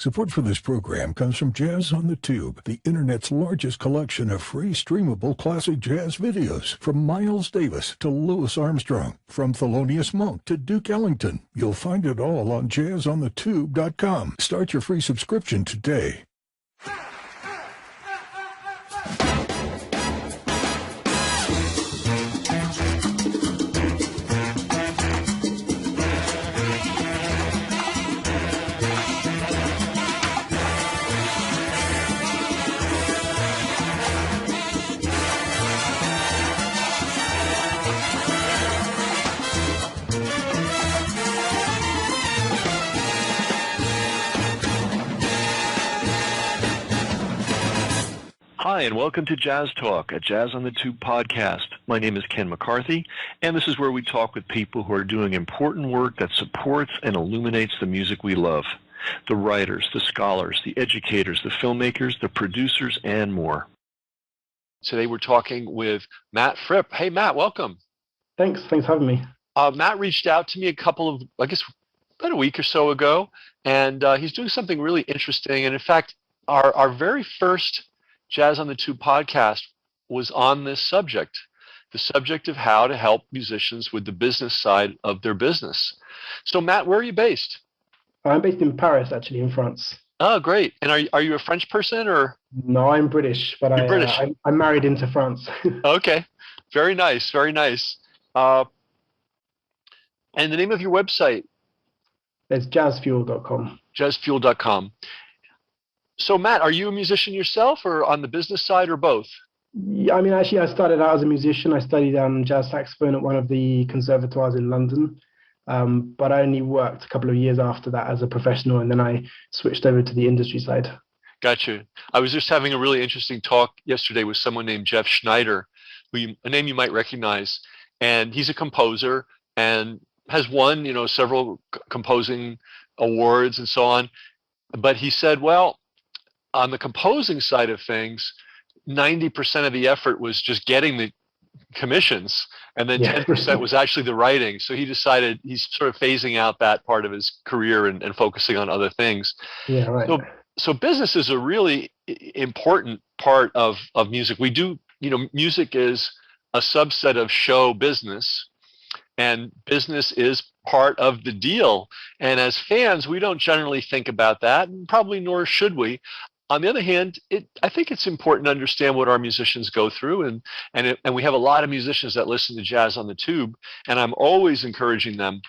Support for this program comes from Jazz on the Tube, the Internet's largest collection of free streamable classic jazz videos. From Miles Davis to Louis Armstrong, from Thelonious Monk to Duke Ellington. You'll find it all on jazzonthetube.com. Start your free subscription today. Hi, and welcome to Jazz Talk, a Jazz on the Tube podcast. My name is Ken McCarthy, and this is where we talk with people who are doing important work that supports and illuminates the music we love. The writers, the scholars, the educators, the filmmakers, the producers, and more. Today we're talking with Matt Fripp. Hey, Matt, welcome. Thanks for having me. Matt reached out to me about a week or so ago, and he's doing something really interesting. And in fact, our very first Jazz on the Tube podcast was on this subject, the subject of how to help musicians with the business side of their business. So, Matt, where are you based? I'm based in Paris, actually, in France. Oh, great. And are you a French person or? No, I'm British, but I'm married into France. Okay. Very nice. Very nice. And the name of your website? It's jazzfuel.com. Jazzfuel.com. So, Matt, are you a musician yourself or on the business side or both? Yeah, I mean, actually, I started out as a musician. I studied jazz saxophone at one of the conservatoires in London, but I only worked a couple of years after that as a professional, and then I switched over to the industry side. Gotcha. I was just having a really interesting talk yesterday with someone named Jeff Schneider, a name you might recognize, and he's a composer and has won, several composing awards and so on. But he said, well, on the composing side of things, 90% of the effort was just getting the commissions, and then 10% was actually the writing. So he decided he's sort of phasing out that part of his career and focusing on other things. Yeah, right. So business is a really important part of music. We do, music is a subset of show business, and business is part of the deal. And as fans, we don't generally think about that, and probably nor should we. On the other hand, I think it's important to understand what our musicians go through, and we have a lot of musicians that listen to Jazz on the Tube, and I'm always encouraging them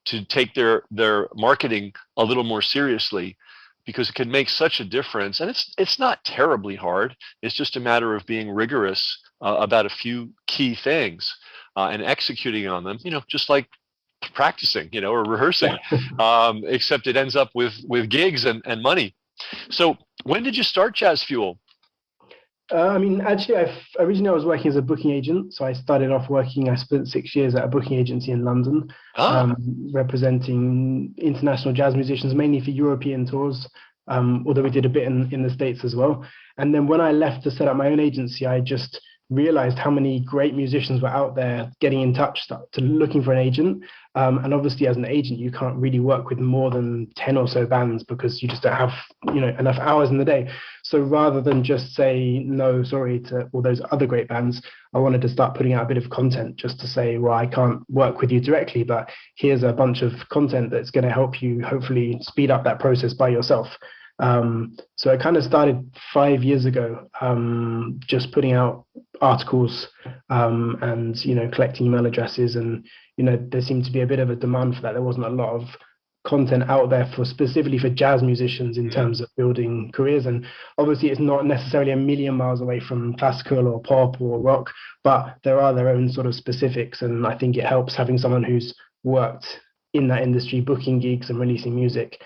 to take their marketing a little more seriously, because it can make such a difference. And it's not terribly hard. It's just a matter of being rigorous about a few key things and executing on them, just like practicing, or rehearsing, except it ends up with gigs and money. So when did you start Jazz Fuel? Actually, originally I was working as a booking agent. So I started off I spent 6 years at a booking agency in London, representing international jazz musicians, mainly for European tours, although we did a bit in the States as well. And then when I left to set up my own agency, I just realized how many great musicians were out there getting in touch, looking for an agent. And obviously, as an agent, you can't really work with more than 10 or so bands because you just don't have enough hours in the day. So rather than just say no, sorry to all those other great bands, I wanted to start putting out a bit of content just to say, well, I can't work with you directly, but here's a bunch of content that's going to help you hopefully speed up that process by yourself. So I kind of started 5 years ago, just putting out articles and collecting email addresses, and there seemed to be a bit of a demand for that. There wasn't a lot of content out there specifically for jazz musicians in terms of building careers, and obviously it's not necessarily a million miles away from classical or pop or rock, but there are their own sort of specifics, and I think it helps having someone who's worked in that industry, booking gigs and releasing music,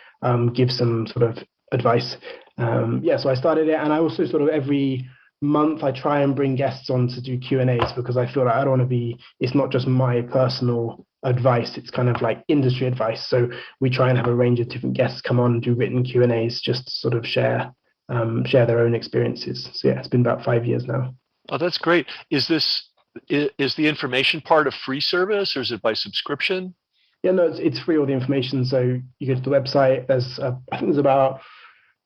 give some sort of advice. So I started it, and I also sort of every month I try and bring guests on to do Q&As, because I feel like I don't want to it's not just my personal advice, it's kind of like industry advice. So we try and have a range of different guests come on and do written Q&As just to sort of share their own experiences. So yeah, it's been about 5 years now. Oh, that's great. Is the information part of free service, or is it by subscription? Yeah, no, it's free, all the information. So you go to the website. I think there's about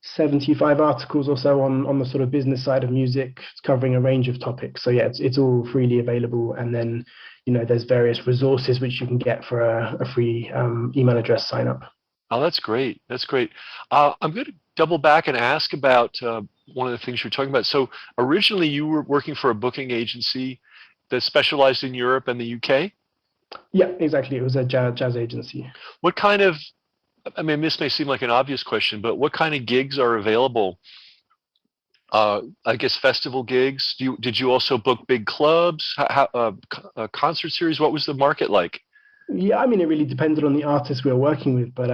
75 articles or so on the sort of business side of music, covering a range of topics. So yeah, it's all freely available. And then, there's various resources which you can get for a free email address sign up. Oh, that's great. That's great. I'm going to double back and ask about one of the things you're talking about. So originally you were working for a booking agency that specialized in Europe and the UK? Yeah, exactly. It was a jazz agency. What kind of, I mean, this may seem like an obvious question, but what kind of gigs are available? I guess festival gigs. Did you also book big clubs? Concert series? What was the market like? Yeah, I mean, it really depended on the artist we were working with, but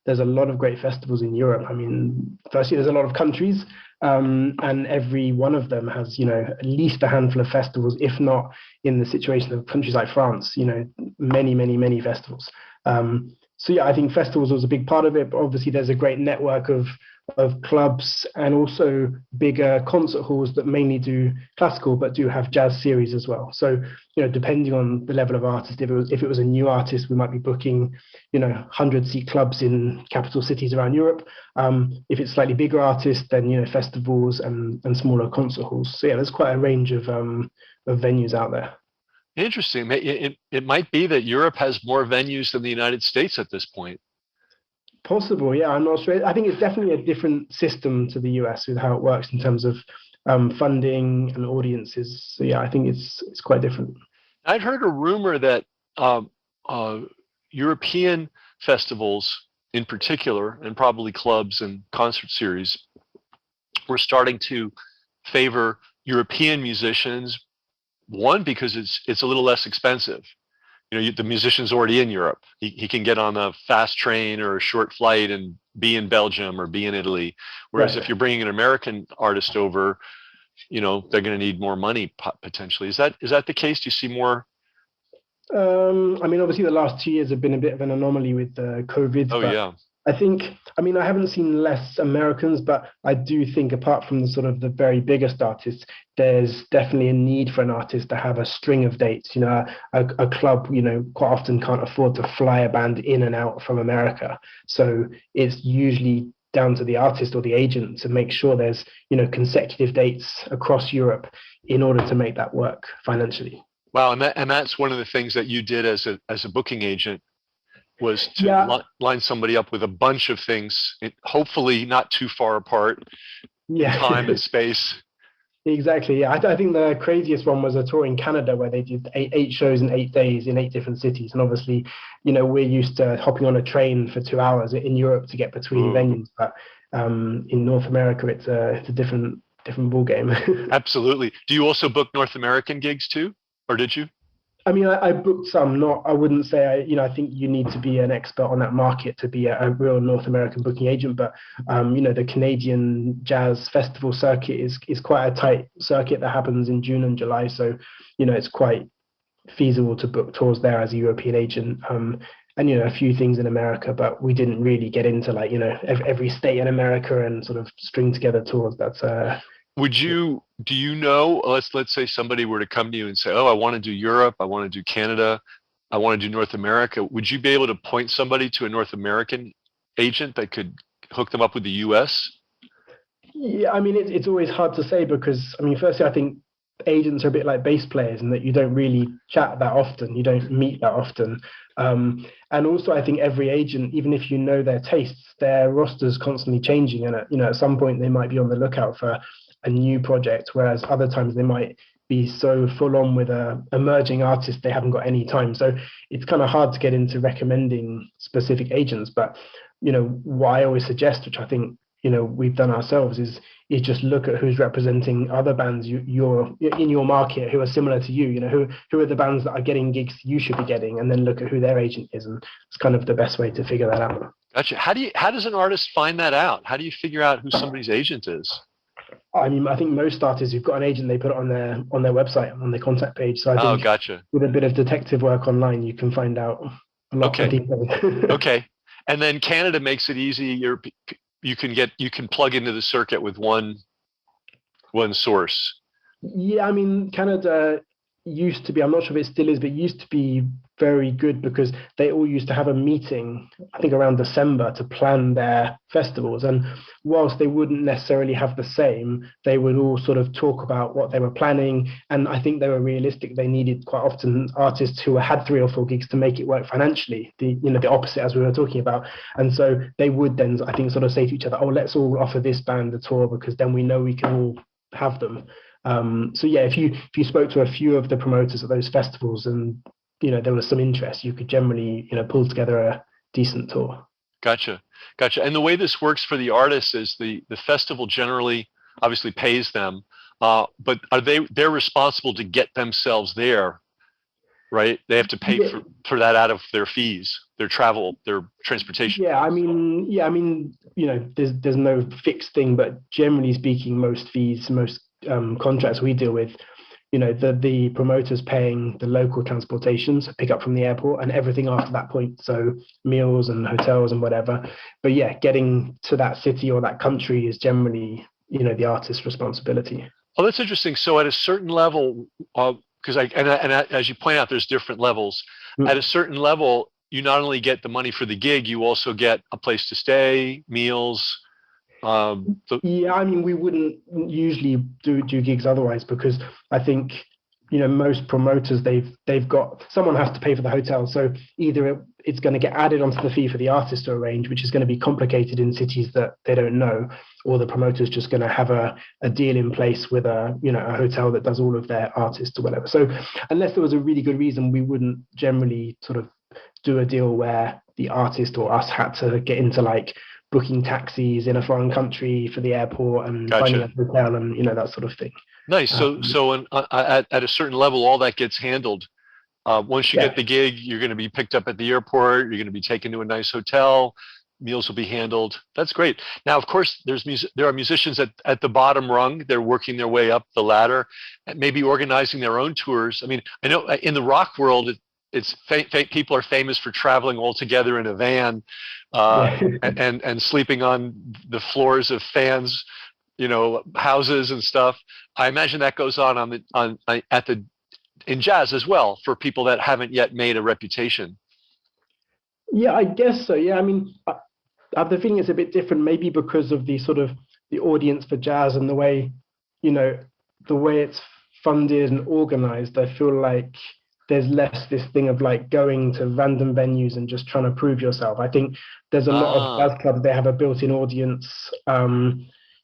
there's a lot of great festivals in Europe. I mean, firstly, there's a lot of countries, and every one of them has, at least a handful of festivals, if not in the situation of countries like France, many, many, many festivals. So yeah, I think festivals was a big part of it, but obviously there's a great network of clubs and also bigger concert halls that mainly do classical but do have jazz series as well. So depending on the level of artist, if it was a new artist, we might be booking 100-seat clubs in capital cities around Europe. If it's slightly bigger artist, then festivals and smaller concert halls. So yeah, there's quite a range of venues out there. Interesting. It might be that Europe has more venues than the United States at this point. Possible, yeah. I'm not sure. I think it's definitely a different system to the US with how it works in terms of funding and audiences. So yeah, I think it's quite different. I'd heard a rumor that European festivals, in particular, and probably clubs and concert series, were starting to favor European musicians. One, because it's a little less expensive. The musician's already in Europe. He can get on a fast train or a short flight and be in Belgium or be in Italy. Whereas if you're bringing an American artist over, they're going to need more money potentially. Is that the case? Do you see more? I mean, obviously the last 2 years have been a bit of an anomaly with COVID. Oh, yeah. I think, I mean, I haven't seen less Americans, but I do think apart from the sort of the very biggest artists, there's definitely a need for an artist to have a string of dates. A club, quite often can't afford to fly a band in and out from America. So it's usually down to the artist or the agent to make sure there's, consecutive dates across Europe in order to make that work financially. Wow. And that's one of the things that you did as a booking agent, was to line somebody up with a bunch of things, hopefully not too far apart in time and space. Exactly. Yeah, I think the craziest one was a tour in Canada where they did eight shows in 8 days in 8 different cities. And obviously, we're used to hopping on a train for 2 hours in Europe to get between venues, but in North America, it's a different ball game. Absolutely. Do you also book North American gigs too, or did you? I mean, I booked some. I wouldn't say I think you need to be an expert on that market to be a real North American booking agent. But the Canadian jazz festival circuit is quite a tight circuit that happens in June and July. So it's quite feasible to book tours there as a European agent. And a few things in America, but we didn't really get into every state in America and sort of string together tours. That's do you know, let's say somebody were to come to you and say, oh, I want to do Europe, I want to do Canada, I want to do North America. Would you be able to point somebody to a North American agent that could hook them up with the US? Yeah, I mean, it's always hard to say because, I mean, firstly, I think agents are a bit like bass players in that you don't really chat that often, you don't meet that often. And also, I think every agent, even if you know their tastes, their roster's constantly changing. And, at some point, they might be on the lookout for a new project, whereas other times they might be so full on with a emerging artist they haven't got any time. So it's kind of hard to get into recommending specific agents. But what I always suggest, which I think we've done ourselves, is just look at who's representing other bands you're in your market who are similar to you. Who are the bands that are getting gigs you should be getting, and then look at who their agent is, and it's kind of the best way to figure that out. Gotcha. How does an artist find that out? How do you figure out who somebody's agent is? I mean, I think most artists who've got an agent, they put it on their website, on their contact page. So I think gotcha. With a bit of detective work online, you can find out a lot of details. Okay. And then Canada makes it easy. You can plug into the circuit with one source. Yeah, I mean, Canada, used to be, I'm not sure if it still is, but used to be very good because they all used to have a meeting, I think around December, to plan their festivals. And whilst they wouldn't necessarily have the same, they would all sort of talk about what they were planning. And I think they were realistic. They needed quite often artists who had 3 or 4 gigs to make it work financially, the opposite as we were talking about. And so they would then, I think, sort of say to each other, oh, let's all offer this band a tour because then we know we can all have them. So yeah, if you spoke to a few of the promoters at those festivals and there was some interest, you could generally pull together a decent tour. Gotcha. And the way this works for the artists is the festival generally obviously pays them, but they're responsible to get themselves there, right? They have to pay for that out of their fees, their travel, their transportation. Yeah, I mean, there's no fixed thing, but generally speaking, most contracts we deal with, the promoters paying the local transportation, so pick up from the airport and everything after that point, so meals and hotels and whatever. But yeah, getting to that city or that country is generally, the artist's responsibility. Oh, that's interesting. So at a certain level, because as you point out, there's different levels. At a certain level, you not only get the money for the gig, you also get a place to stay, meals. Yeah, I mean, we wouldn't usually do gigs otherwise because I think most promoters they've got someone has to pay for the hotel, so either it's going to get added onto the fee for the artist to arrange, which is going to be complicated in cities that they don't know, or the promoter's just going to have a deal in place with a hotel that does all of their artists or whatever. So unless there was a really good reason, we wouldn't generally sort of do a deal where the artist or us had to get into like booking taxis in a foreign country for the airport and finding a hotel and that sort of thing. Nice. So at a certain level, all that gets handled. Once you get the gig, you're going to be picked up at the airport. You're going to be taken to a nice hotel. Meals will be handled. That's great. Now, of course, there are musicians at the bottom rung. They're working their way up the ladder, and maybe organizing their own tours. I mean, I know in the rock world, it's people are famous for traveling all together in a van and sleeping on the floors of fans, houses and stuff. I imagine that goes on in jazz as well for people that haven't yet made a reputation. Yeah, I guess so. Yeah, I mean, I have the feeling it's a bit different, maybe because of the sort of the audience for jazz and the way it's funded and organized. I feel like there's less this thing of like going to random venues and just trying to prove yourself. I think there's a lot of jazz clubs, they have a built-in audience,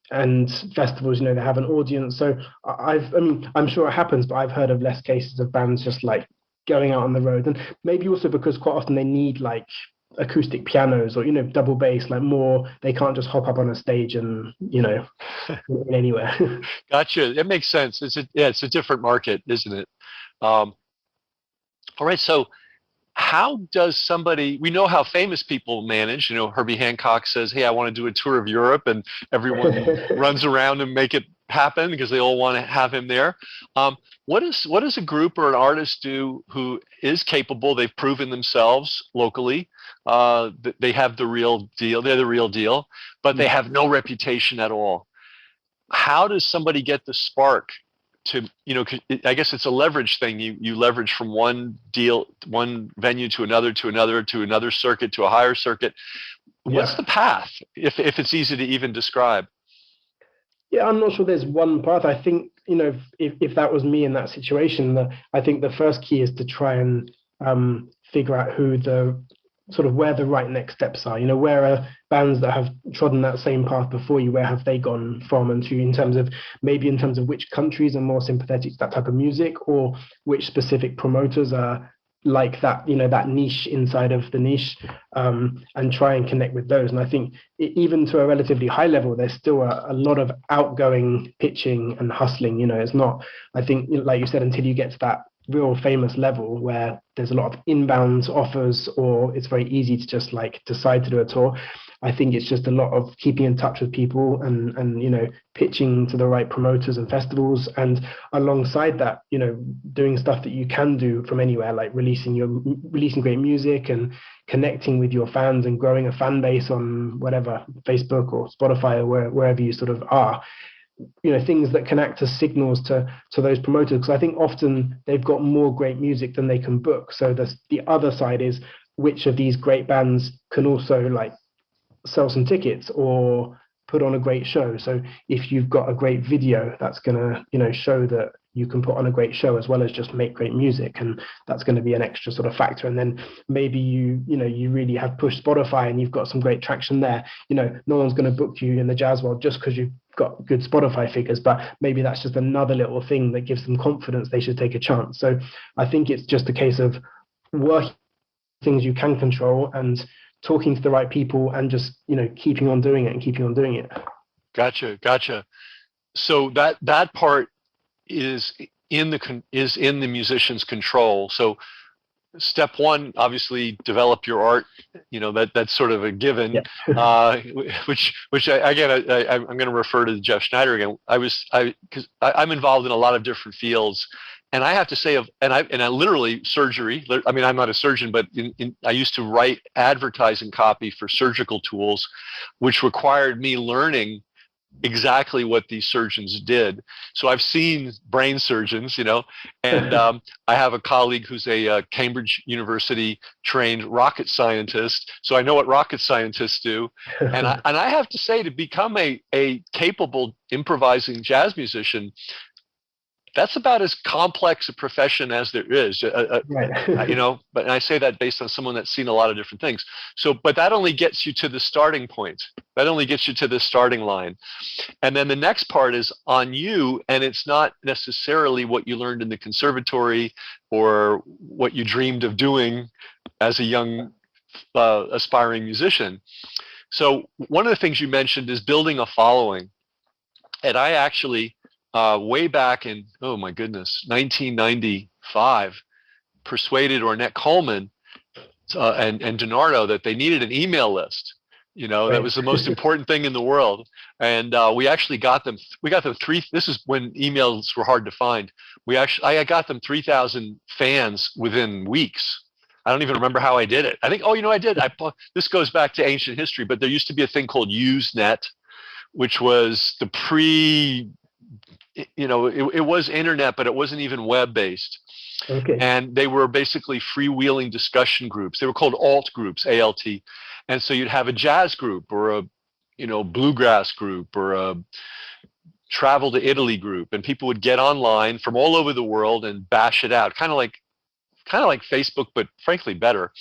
and festivals, they have an audience. So I'm sure it happens, but I've heard of less cases of bands just like going out on the road. And maybe also because quite often they need like acoustic pianos or, double bass, like more, they can't just hop up on a stage and, anywhere. Gotcha. It makes sense. It's a different market, isn't it? All right, so how does we know how famous people manage. Herbie Hancock says, hey, I want to do a tour of Europe, and everyone runs around and make it happen because they all want to have him there. What does a group or an artist do who is capable? They've proven themselves locally. They have the real deal. They're the real deal, but they have no reputation at all. How does somebody get the spark to, I guess it's a leverage thing. You leverage from one venue to another circuit, to a higher circuit. What's the path, if it's easy to even describe? Yeah, I'm not sure there's one path. I think, if that was me in that situation, I think the first key is to try and figure out where the right next steps are. Where are bands that have trodden that same path before you, where have they gone from and to, in terms of which countries are more sympathetic to that type of music, or which specific promoters are like that, that niche inside of the niche, and try and connect with those. And I think even to a relatively high level, there's still a lot of outgoing pitching and hustling. It's not, I think, like you said, until you get to that real famous level where there's a lot of inbound offers, or it's very easy to just like decide to do a tour. I think it's just a lot of keeping in touch with people and pitching to the right promoters and festivals, and alongside that, doing stuff that you can do from anywhere, like releasing great music and connecting with your fans and growing a fan base on whatever, Facebook or Spotify or wherever you sort of are. things that can act as signals to those promoters, because I think often they've got more great music than they can book. So the other side is, which of these great bands can also like sell some tickets or put on a great show. So if you've got a great video, that's going to show that you can put on a great show as well as just make great music, and that's going to be an extra sort of factor. And then maybe you really have pushed Spotify and you've got some great traction there. No one's going to book you in the jazz world just because you've got good Spotify figures, but maybe that's just another little thing that gives them confidence they should take a chance. So I think it's just a case of working things you can control and talking to the right people and just keeping on doing it. Gotcha. So that part is in the musician's control. So step one, obviously develop your art. That's sort of a given. Yeah. Which I'm going to refer to Jeff Schneider again. Because I'm involved in a lot of different fields. And I have to say, I literally surgery. I mean, I'm not a surgeon, but I used to write advertising copy for surgical tools, which required me learning exactly what these surgeons did. So I've seen brain surgeons, and I have a colleague who's a Cambridge University trained rocket scientist. So I know what rocket scientists do. And I have to say, to become a capable improvising jazz musician, that's about as complex a profession as there is, right. But I say that based on someone that's seen a lot of different things. So, but that only gets you to the starting point. That only gets you to the starting line. And then the next part is on you, and it's not necessarily what you learned in the conservatory or what you dreamed of doing as a young aspiring musician. So one of the things you mentioned is building a following. And I actually, way back in, 1995, persuaded Ornette Coleman and DiNardo that they needed an email list. Right. That was the most important thing in the world. And we actually got them. We got them this is when emails were hard to find. I got them 3,000 fans within weeks. I don't even remember how I did it. I think, I did. This goes back to ancient history, but there used to be a thing called Usenet, which was the it was internet, but it wasn't even web-based. Okay. And they were basically freewheeling discussion groups. They were called alt groups, ALT. And so you'd have a jazz group or a, bluegrass group or a travel to Italy group, and people would get online from all over the world and bash it out, kind of like Facebook, but frankly better.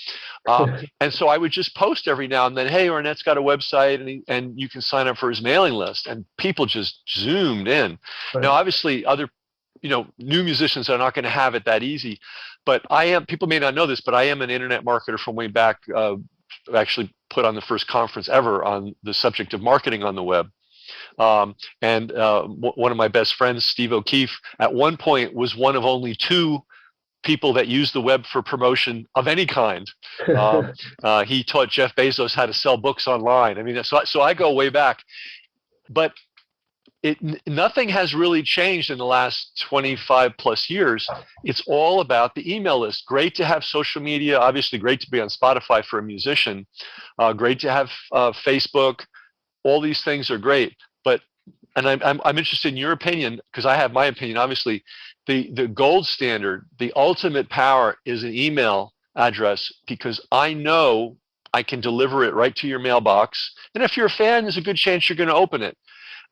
And so I would just post every now and then, hey, Ornette's got a website and you can sign up for his mailing list. And people just zoomed in. Right. Now, obviously, other, new musicians are not going to have it that easy. But people may not know this, but I am an internet marketer from way back. I've actually put on the first conference ever on the subject of marketing on the web. And one of my best friends, Steve O'Keefe, at one point was one of only 2 people that use the web for promotion of any kind. He taught Jeff Bezos how to sell books online. I mean, so I go way back, but nothing has really changed in the last 25 plus years. It's all about the email list. Great to have social media, obviously great to be on Spotify for a musician, great to have Facebook. All these things are great, and I'm interested in your opinion, because I have my opinion, obviously. The gold standard, the ultimate power is an email address, because I know I can deliver it right to your mailbox. And if you're a fan, there's a good chance you're going to open it.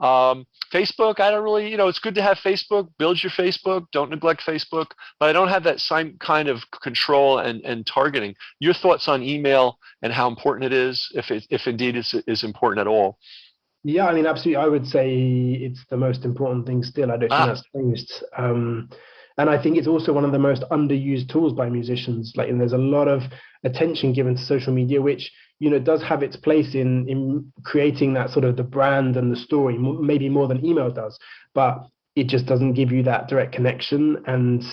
Facebook, I don't really, it's good to have Facebook, build your Facebook, don't neglect Facebook, but I don't have that same kind of control and targeting. Your thoughts on email and how important it is, if indeed it's important at all? Yeah, I mean, absolutely. I would say it's the most important thing still. I don't think that's changed. And I think it's also one of the most underused tools by musicians. And there's a lot of attention given to social media, which, does have its place in creating that sort of the brand and the story, maybe more than email does. But it just doesn't give you that direct connection. And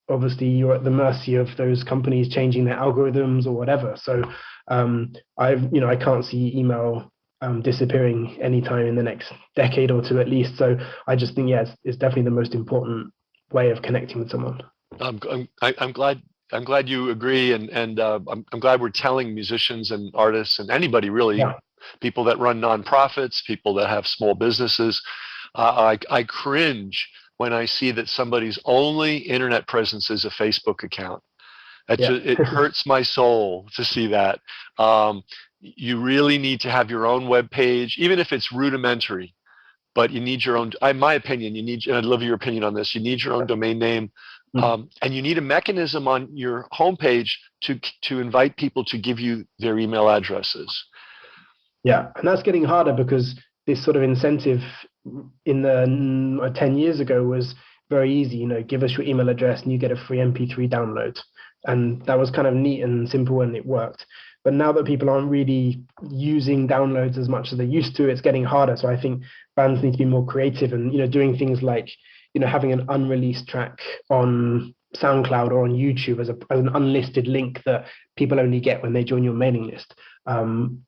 obviously you're at the mercy of those companies changing their algorithms or whatever. So I can't see email disappearing anytime in the next decade or 2 at least. So I just think, it's definitely the most important way of connecting with someone. I'm glad you agree, and I'm glad we're telling musicians and artists and anybody really, people that run nonprofits, people that have small businesses, I cringe when I see that somebody's only internet presence is a Facebook account. It hurts my soul to see that. You really need to have your own web page, even if it's rudimentary. But you need your own. In my opinion, and I'd love your opinion on this. You need your own domain name, and you need a mechanism on your homepage to invite people to give you their email addresses. Yeah, and that's getting harder because this sort of incentive in the 10 years ago was very easy. You know, give us your email address and you get a free MP3 download, and that was kind of neat and simple and it worked. But now that people aren't really using downloads as much as they used to, it's getting harder. So I think bands need to be more creative and, you know, doing things like, you know, having an unreleased track on SoundCloud or on YouTube as an unlisted link that people only get when they join your mailing list.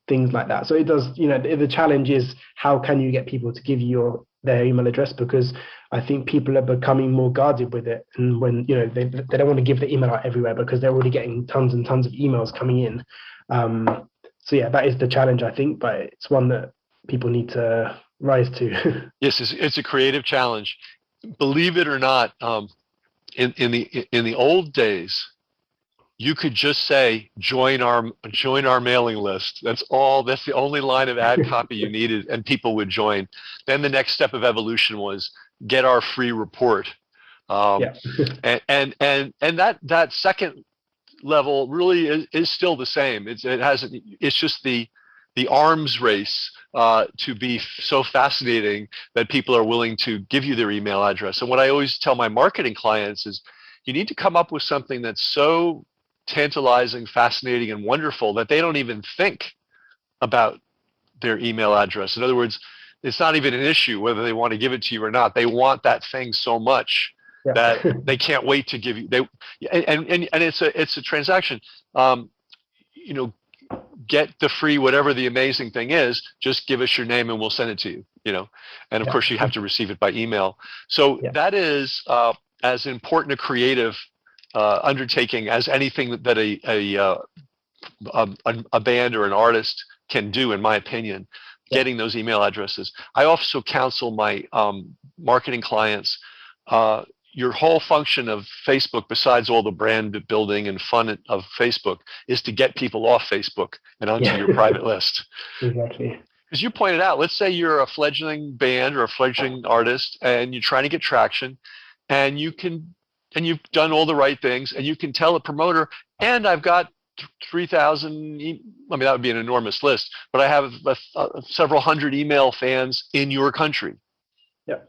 Things like that. So it does, you know, the challenge is how can you get people to give you their email address, because I think people are becoming more guarded with it, and when, you know, they don't want to give the email out everywhere because they're already getting tons and tons of emails coming in. So yeah, that is the challenge, I think, but it's one that people need to rise to. Yes, it's a creative challenge. Believe it or not, in the old days, you could just say join our mailing list. That's the only line of ad copy you needed, and people would join. Then the next step of evolution was get our free report. And that second level really is still the same. It's just the arms race to be so fascinating that people are willing to give you their email address. And what I always tell my marketing clients is you need to come up with something that's so tantalizing, fascinating, and wonderful that they don't even think about their email address. In other words, it's not even an issue whether they want to give it to you or not. They want that thing so much that they can't wait to give you. And it's a transaction. You know, get the free whatever the amazing thing is. Just give us your name and we'll send it to you. You know, and of course you have to receive it by email. So that is as important a creative undertaking as anything that a band or an artist can do, in my opinion. Getting those email addresses. I also counsel my marketing clients. Your whole function of Facebook, besides all the brand building and fun of Facebook, is to get people off Facebook and onto your private list. Exactly. Because you pointed out, let's say you're a fledgling band or a fledgling artist, and you're trying to get traction, and you've done all the right things, and you can tell a promoter, and I've got 3,000, I mean, that would be an enormous list, but I have several hundred email fans in your country. Yeah.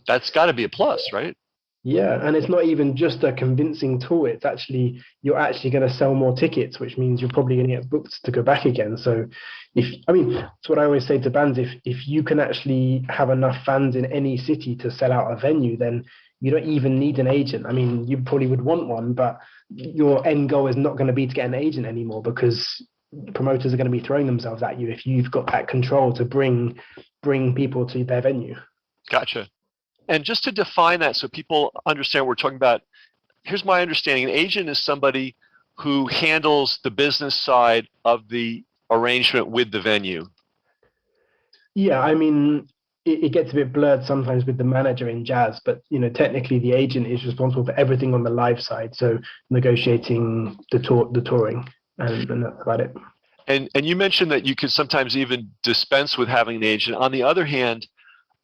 That's got to be a plus, right? Yeah, and it's not even just a convincing tool. It's actually, you're actually going to sell more tickets, which means you're probably going to get booked to go back again. So that's what I always say to bands. If you can actually have enough fans in any city to sell out a venue, then you don't even need an agent. I mean, you probably would want one, but your end goal is not going to be to get an agent anymore, because promoters are going to be throwing themselves at you if you've got that control to bring people to their venue. Gotcha. And just to define that so people understand what we're talking about, here's my understanding. An agent is somebody who handles the business side of the arrangement with the venue. Yeah, I mean, it gets a bit blurred sometimes with the manager in jazz, but you know, technically the agent is responsible for everything on the live side, so negotiating the touring, and that's about it. And you mentioned that you could sometimes even dispense with having an agent. On the other hand,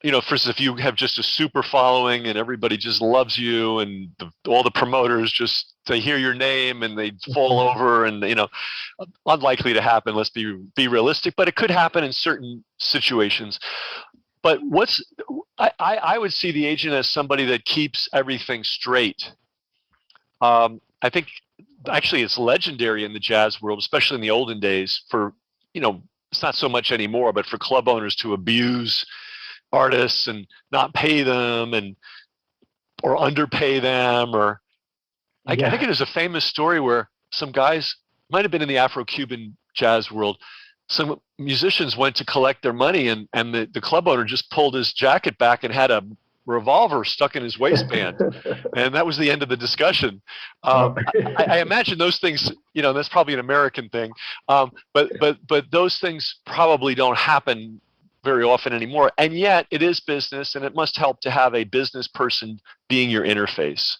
you know, for instance, if you have just a super following and everybody just loves you, and all the promoters just, they hear your name and they fall over, and you know, unlikely to happen. Let's be realistic, but it could happen in certain situations. But I would see the agent as somebody that keeps everything straight. I think actually it's legendary in the jazz world, especially in the olden days, for, you know, it's not so much anymore, but for club owners to abuse artists and not pay them or underpay them, or I think it is a famous story where some guys, might have been in the Afro-Cuban jazz world, some musicians went to collect their money, and the club owner just pulled his jacket back and had a revolver stuck in his waistband, and that was the end of the discussion. I imagine those things, you know, that's probably an American thing, but those things probably don't happen very often anymore. And yet it is business, and it must help to have a business person being your interface.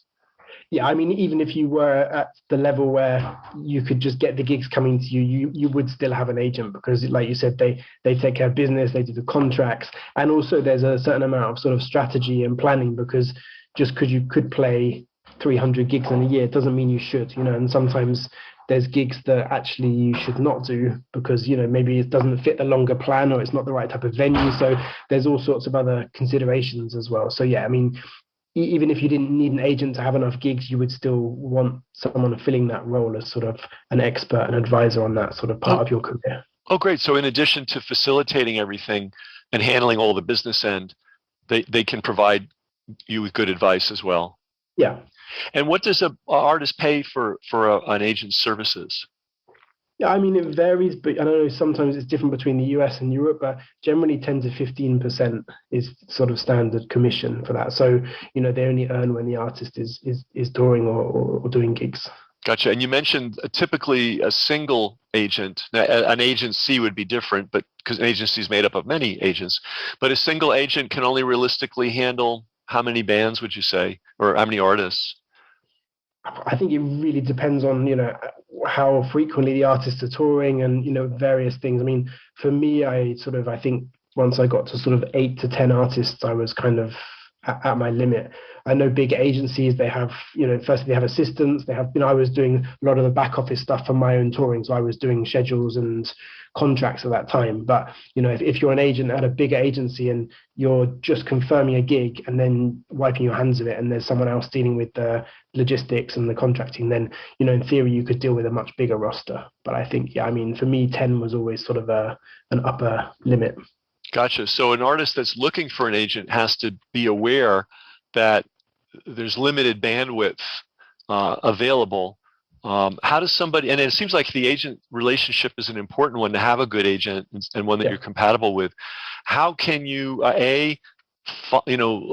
Yeah, I mean, even if you were at the level where you could just get the gigs coming to you, you would still have an agent because, like you said, they take care of business, they do the contracts, and also there's a certain amount of sort of strategy and planning because just because you could play 300 gigs in a year doesn't mean you should, you know, and sometimes there's gigs that actually you should not do because, you know, maybe it doesn't fit the longer plan or it's not the right type of venue. So there's all sorts of other considerations as well. So yeah, I mean, even if you didn't need an agent to have enough gigs, you would still want someone filling that role as sort of an expert, an advisor on that sort of part of your career. Oh, great. So in addition to facilitating everything and handling all the business end, they can provide you with good advice as well. Yeah. And what does an artist pay for an agent's services? Yeah, I mean, it varies, but I don't know, sometimes it's different between the US and Europe, but generally 10 to 15% is sort of standard commission for that. So, you know, they only earn when the artist is touring or doing gigs. Gotcha. And you mentioned typically a single agent. Now, an agency would be different, but because an agency is made up of many agents, but a single agent can only realistically handle how many bands, would you say, or how many artists? I think it really depends on, you know, how frequently the artists are touring and, you know, various things. I mean, for me, I think once I got to sort of 8 to 10 artists, I was kind of at my limit. I know big agencies, they have, you know, firstly they have assistants, they have, you know, I was doing a lot of the back office stuff for my own touring. So I was doing schedules and contracts at that time. But, you know, if you're an agent at a bigger agency and you're just confirming a gig and then wiping your hands of it and there's someone else dealing with the logistics and the contracting, then, you know, in theory you could deal with a much bigger roster. But I think, yeah, I mean, for me, 10 was always sort of an upper limit. Gotcha. So an artist that's looking for an agent has to be aware that there's limited bandwidth available. How does somebody, and it seems like the agent relationship is an important one to have a good agent and one that you're compatible with. How can you,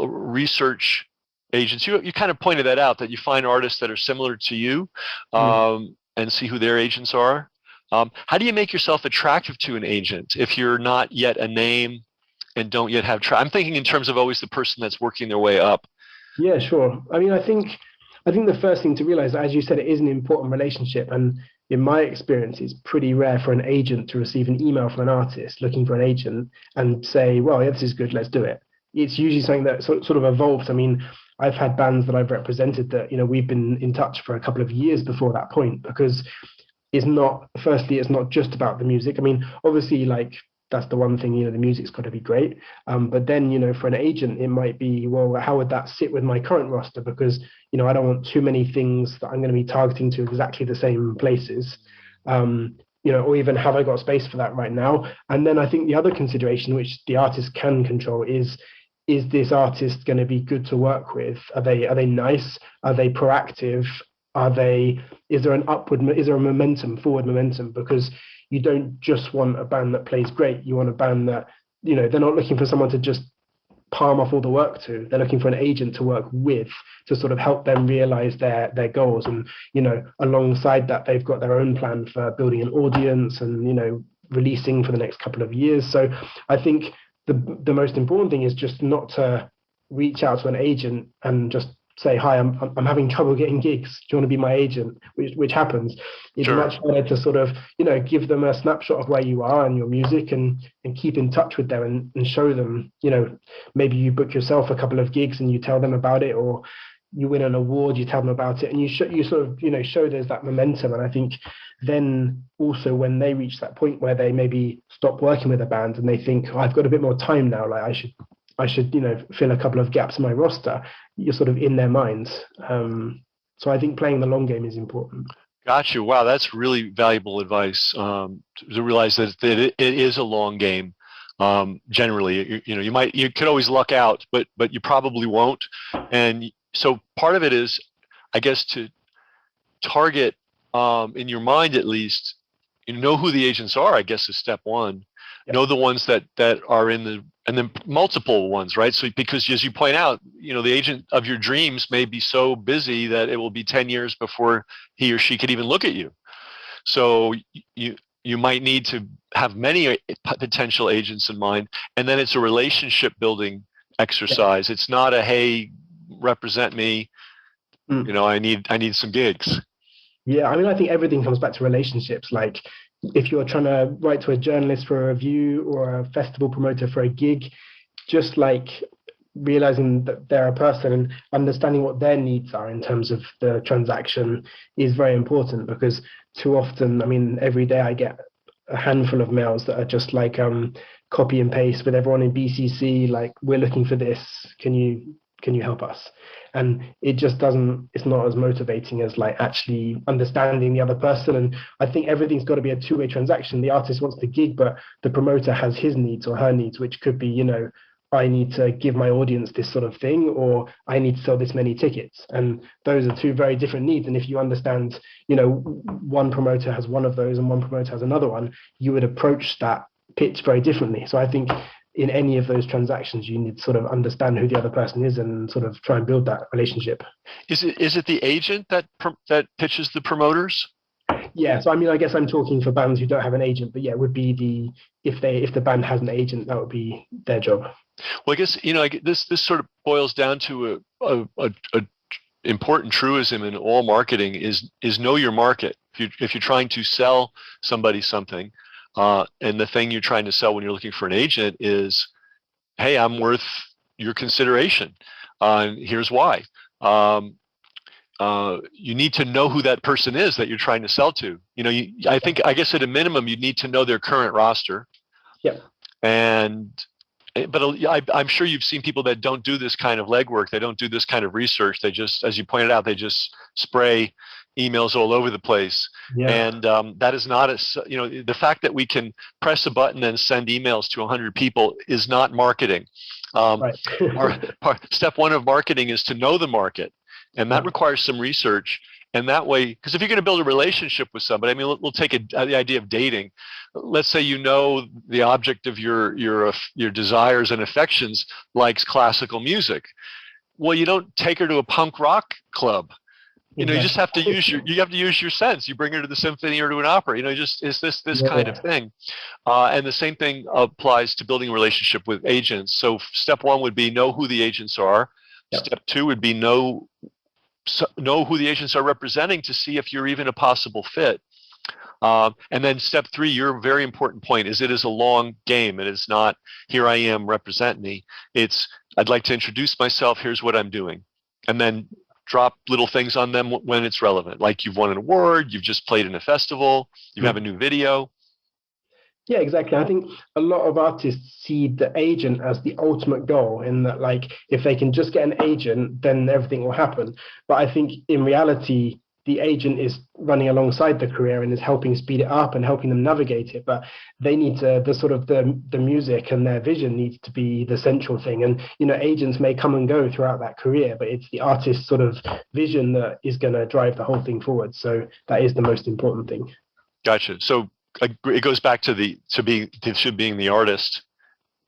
research agents? You kind of pointed that out, that you find artists that are similar to you and see who their agents are. How do you make yourself attractive to an agent if you're not yet a name and don't yet have I'm thinking in terms of always the person that's working their way up. Yeah, sure. I mean, I think the first thing to realize, as you said, it is an important relationship. And in my experience, it's pretty rare for an agent to receive an email from an artist looking for an agent and say, well, yeah, this is good, let's do it. It's usually something that sort of evolves. I mean, I've had bands that I've represented that, you know, we've been in touch for a couple of years before that point because it's not just about the music. I mean, obviously, like, that's the one thing, you know, the music's got to be great. But then, you know, for an agent, it might be, well, how would that sit with my current roster? Because, you know, I don't want too many things that I'm going to be targeting to exactly the same places. You know, or even have I got space for that right now? And then I think the other consideration, which the artist can control, is this artist going to be good to work with? Are they nice? Are they proactive? Is there a momentum, forward momentum? Because you don't just want a band that plays great. You want a band that, you know, they're not looking for someone to just palm off all the work to. They're looking for an agent to work with to sort of help them realize their goals. And, you know, alongside that, they've got their own plan for building an audience and, you know, releasing for the next couple of years. So I think the most important thing is just not to reach out to an agent and just say, hi, I'm having trouble getting gigs. Do you want to be my agent? Which happens. It's much better to sort of, you know, give them a snapshot of where you are and your music and keep in touch with them and show them, you know, maybe you book yourself a couple of gigs and you tell them about it, or you win an award, you tell them about it, and you sort of, you know, show there's that momentum. And I think then also when they reach that point where they maybe stop working with a band and they think, oh, I've got a bit more time now, like I should, you know, fill a couple of gaps in my roster, you're sort of in their minds. So I think playing the long game is important. Got you. Wow, that's really valuable advice, to realize that it is a long game. Generally, you could always luck out, but you probably won't. And so part of it is, I guess, to target, in your mind at least, you know who the agents are, I guess, is step one. Yep. Know the ones that are and then multiple ones, right? So because as you point out, you know, the agent of your dreams may be so busy that it will be 10 years before he or she could even look at you. So you might need to have many potential agents in mind, and then it's a relationship building exercise. It's not a, hey, represent me, I need some gigs. Yeah, I mean, I think everything comes back to relationships. Like, if you're trying to write to a journalist for a review or a festival promoter for a gig, just like realizing that they're a person and understanding what their needs are in terms of the transaction is very important, because too often, I mean, every day I get a handful of mails that are just like copy and paste with everyone in BCC, like, we're looking for this, can you help us? And it just doesn't, it's not as motivating as like actually understanding the other person. And I think everything's got to be a two-way transaction. The artist wants the gig, but the promoter has his needs or her needs, which could be, I need to give my audience this sort of thing, or I need to sell this many tickets. And those are two very different needs. And if you understand, one promoter has one of those and one promoter has another one, you would approach that pitch very differently. So I think in any of those transactions, you need to sort of understand who the other person is and sort of try and build that relationship. Is it the agent that pitches the promoters? Yeah, so I mean, I guess I'm talking for bands who don't have an agent, but yeah, it would be if the band has an agent, that would be their job. Well, I guess this sort of boils down to a important truism in all marketing is know your market. If you're trying to sell somebody something, and the thing you're trying to sell when you're looking for an agent is, hey, I'm worth your consideration. Here's why. You need to know who that person is that you're trying to sell to. I guess at a minimum, you need to know their current roster. Yeah. But I'm sure you've seen people that don't do this kind of legwork. They don't do this kind of research. They just, as you pointed out, they just spray emails all over the place. Yeah. And that is not the fact that we can press a button and send emails to 100 people is not marketing. Right. Step one of marketing is to know the market. And that requires some research. And that way, because if you're going to build a relationship with somebody, I mean, we'll take the idea of dating. Let's say the object of your desires and affections likes classical music. Well, you don't take her to a punk rock club. You just have to use your sense. You bring her to the symphony or to an opera. Is this kind of thing. And the same thing applies to building a relationship with agents. So step one would be know who the agents are. Yep. Step two would be know who the agents are representing to see if you're even a possible fit. And then step three, your very important point is it is a long game. It is not, here I am, represent me. It's, I'd like to introduce myself, here's what I'm doing. And then drop little things on them when it's relevant. Like you've won an award, you've just played in a festival, you have a new video. Yeah, exactly. I think a lot of artists see the agent as the ultimate goal, in that, like, if they can just get an agent, then everything will happen. But I think in reality, the agent is running alongside the career and is helping speed it up and helping them navigate it. But they need to, the music and their vision needs to be the central thing. And, agents may come and go throughout that career, but it's the artist's sort of vision that is going to drive the whole thing forward. So that is the most important thing. Gotcha. So it goes back to being the artist,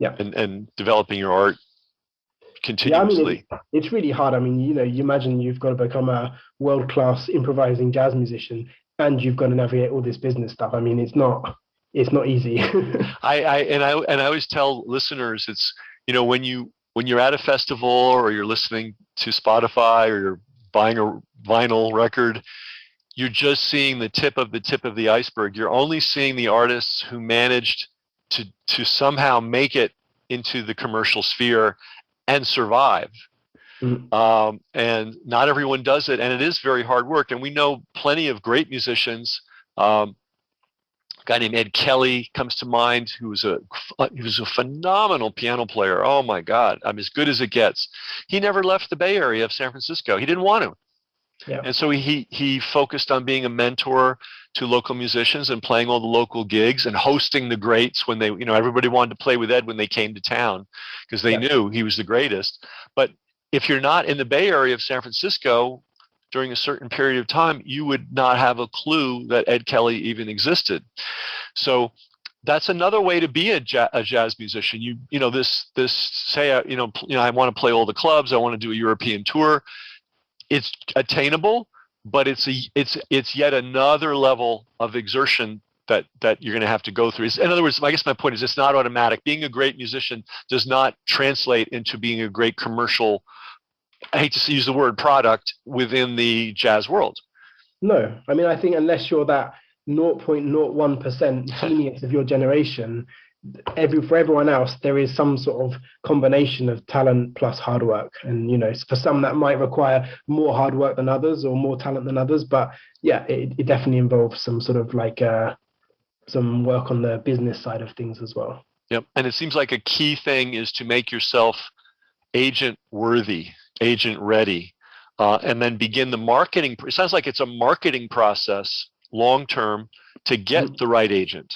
yeah, and developing your art continuously. Yeah, I mean, it's really hard. I mean, you imagine you've got to become a world-class improvising jazz musician, and you've got to navigate all this business stuff. I mean, it's not easy. I always tell listeners, it's when you're at a festival or you're listening to Spotify or you're buying a vinyl record, you're just seeing the tip of the iceberg. You're only seeing the artists who managed to somehow make it into the commercial sphere and survive. Mm-hmm. And not everyone does it, and it is very hard work. And we know plenty of great musicians. A guy named Ed Kelly comes to mind, he was a phenomenal piano player. Oh my God, I'm as good as it gets. He never left the Bay Area of San Francisco. He didn't want to. Yeah. And so he focused on being a mentor to local musicians and playing all the local gigs and hosting the greats when they, everybody wanted to play with Ed when they came to town because they knew he was the greatest. But if you're not in the Bay Area of San Francisco during a certain period of time, you would not have a clue that Ed Kelly even existed. So that's another way to be a jazz musician. Say I want to play all the clubs. I want to do a European tour. It's attainable, but it's yet another level of exertion that you're going to have to go through. In other words, I guess my point is it's not automatic. Being a great musician does not translate into being a great commercial, I hate to use the word product, within the jazz world. No, I mean, I think unless you're that 0.01% genius of your generation, for everyone else, there is some sort of combination of talent plus hard work. And, for some that might require more hard work than others or more talent than others. But yeah, it definitely involves some sort of some work on the business side of things as well. Yep. And it seems like a key thing is to make yourself agent worthy, agent ready, and then begin the marketing. It sounds like it's a marketing process long term to get the right agent.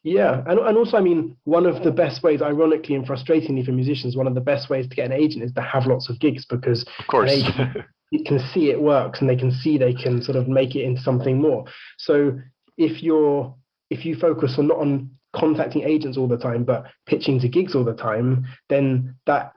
Yeah, and also, I mean, one of the best ways, ironically and frustratingly for musicians, one of the best ways to get an agent is to have lots of gigs, because of course. An agent, you can see it works, and they can see they can sort of make it into something more. So if you focus on not on contacting agents all the time, but pitching to gigs all the time, then that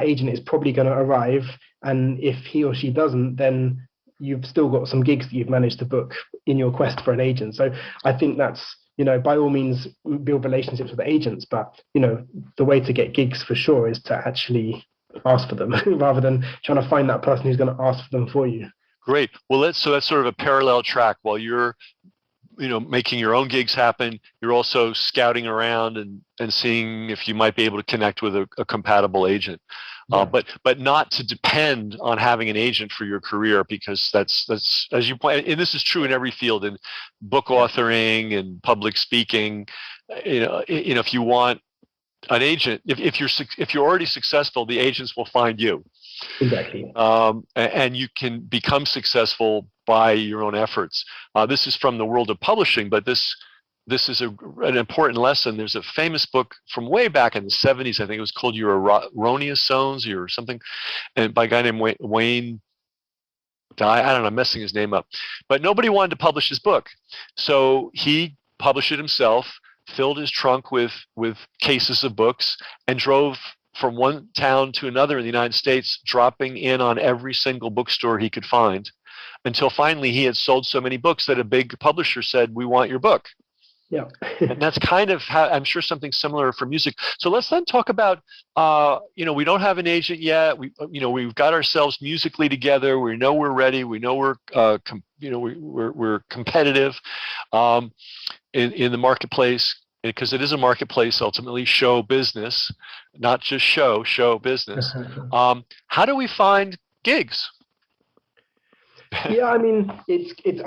agent is probably going to arrive, and if he or she doesn't, then you've still got some gigs that you've managed to book in your quest for an agent. So I think that's, by all means, build relationships with agents, but the way to get gigs for sure is to actually ask for them rather than trying to find that person who's going to ask for them for you. Great. Well, that's sort of a parallel track. While you're making your own gigs happen, you're also scouting around and seeing if you might be able to connect with a compatible agent. Yeah. But not to depend on having an agent for your career, because that's as you point, and this is true in every field, in book authoring and public speaking. If you want an agent, if you're already successful, the agents will find you. Exactly. And you can become successful by your own efforts. This is from the world of publishing, but this is an important lesson. There's a famous book from way back in the 70s. I think it was called Your Erroneous Zones or something, and by a guy named Wayne. I don't know, I'm messing his name up. But nobody wanted to publish his book. So he published it himself, filled his trunk with cases of books, and drove from one town to another in the United States, dropping in on every single bookstore he could find, until finally he had sold so many books that a big publisher said, "We want your book." Yeah. And that's kind of how, I'm sure, something similar for music. So let's then talk about, we don't have an agent yet. We've got ourselves musically together. We know we're ready. We know we're competitive in the marketplace, because it is a marketplace, ultimately show business, not just show business. How do we find gigs? Yeah, I mean,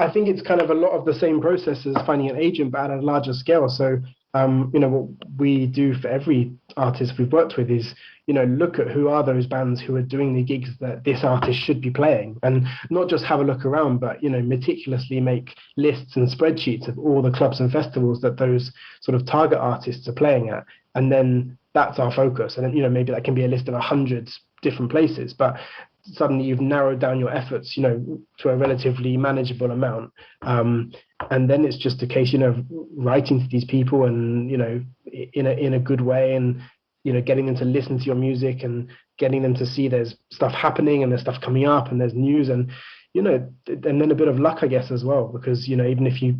I think it's kind of a lot of the same process as finding an agent, but at a larger scale. So, what we do for every artist we've worked with is, look at who are those bands who are doing the gigs that this artist should be playing, and not just have a look around, but, meticulously make lists and spreadsheets of all the clubs and festivals that those sort of target artists are playing at. And then that's our focus. And then, maybe that can be a list of 100 different places, but suddenly you've narrowed down your efforts, to a relatively manageable amount. And then it's just a case, writing to these people and, in a good way, and, getting them to listen to your music and getting them to see there's stuff happening and there's stuff coming up and there's news, and, and then a bit of luck, I guess, as well, because, even if you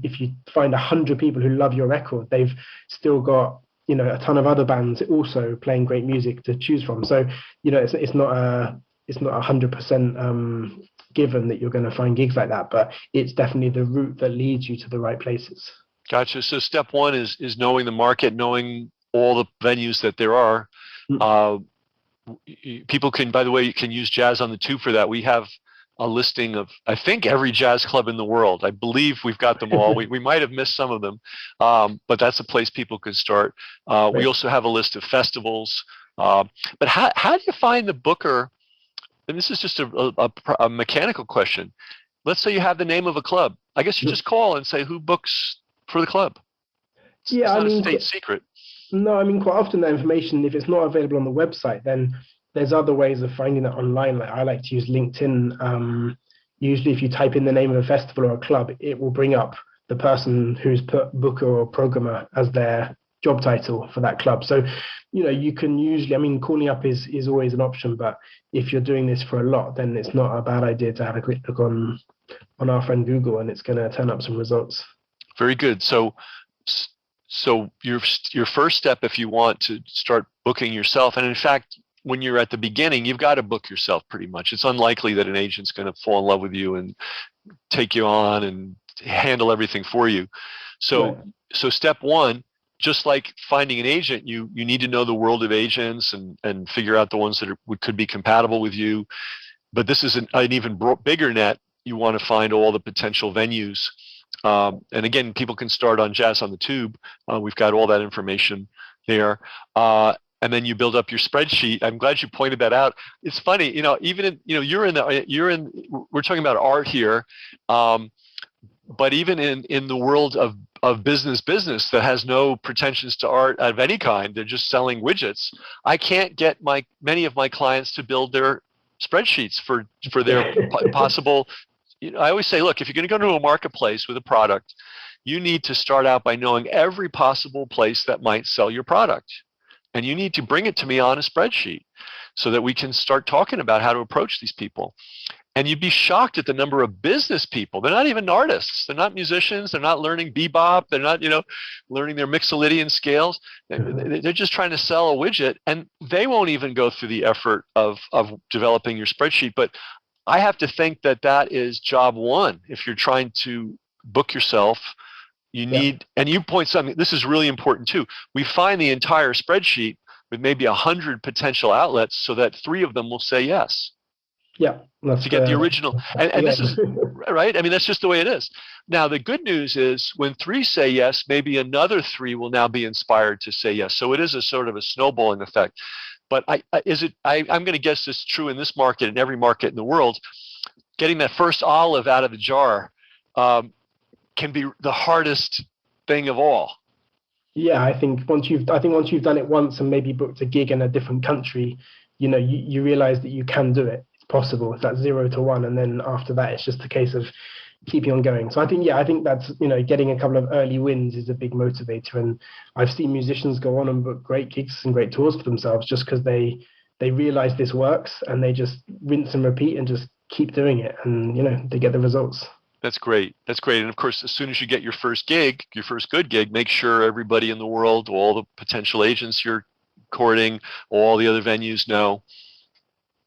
find 100 people who love your record, they've still got, a ton of other bands also playing great music to choose from. So, it's not 100% given that you're going to find gigs like that, but it's definitely the route that leads you to the right places. Gotcha. So step one is knowing the market, knowing all the venues that there are. People can, by the way, you can use Jazz on the Tube for that. We have a listing of, I think, every jazz club in the world. I believe we've got them all. We might have missed some of them, but that's a place people can start. Right. We also have a list of festivals. But how do you find the booker? And this is just a mechanical question. Let's say you have the name of a club. I guess you just call and say who books for the club. It's not a state secret. No, I mean, quite often that information, if it's not available on the website, then there's other ways of finding it online. Like I like to use LinkedIn. Usually if you type in the name of a festival or a club, it will bring up the person who's put booker or programmer as their job title for that club. So, you can usually, I mean, calling up is always an option, but if you're doing this for a lot, then it's not a bad idea to have a quick look on our friend Google, and it's going to turn up some results. Very good. So your first step, if you want to start booking yourself, and in fact, when you're at the beginning, you've got to book yourself pretty much. It's unlikely that an agent's going to fall in love with you and take you on and handle everything for you. So, Right. so step one, just like finding an agent, you need to know the world of agents and figure out the ones that could be compatible with you. But this is an even bigger net. You want to find all the potential venues. And again, people can start on Jazz on the Tube. We've got all that information there. And then you build up your spreadsheet. I'm glad you pointed that out. It's funny, even in, we're talking about art here, but even in the world of business that has no pretensions to art of any kind, they're just selling widgets. I can't get many of my clients to build their spreadsheets for their possible. I always say, look, if you're going to go to a marketplace with a product, you need to start out by knowing every possible place that might sell your product. And you need to bring it to me on a spreadsheet so that we can start talking about how to approach these people. And you'd be shocked at the number of business people. They're not even artists. They're not musicians. They're not learning bebop. They're not, learning their Mixolydian scales. They're just trying to sell a widget, and they won't even go through the effort of developing your spreadsheet. But I have to think that is job one. If you're trying to book yourself, you need, and you point something, this is really important too. We find the entire spreadsheet with maybe 100 potential outlets so that 3 of them will say yes. Yeah. To get the original. And this is, right? I mean, that's just the way it is. Now, the good news is when 3 say yes, maybe another 3 will now be inspired to say yes. So it is a sort of a snowballing effect. But I'm going to guess this is true in this market and every market in the world. Getting that first olive out of the jar can be the hardest thing of all. Yeah, I think once you've done it once and maybe booked a gig in a different country, you realize that you can do it. It's possible. It's that 0 to 1, and then after that, it's just a case of keeping on going. So I think that's getting a couple of early wins is a big motivator. And I've seen musicians go on and book great gigs and great tours for themselves just because they realize this works and they just rinse and repeat and just keep doing it, and they get the results. That's great. That's great. And of course, as soon as you get your first gig, your first good gig, make sure everybody in the world, all the potential agents you're courting, all the other venues know.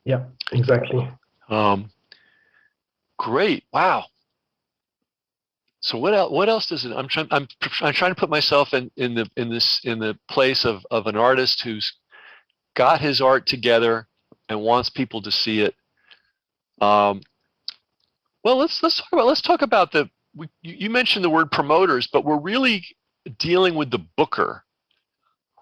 Yeah, exactly. Great. Wow. So what else does it? I'm trying to put myself in the place of an artist who's got his art together and wants people to see it. Well, let's talk about you mentioned the word promoters, but we're really dealing with the booker.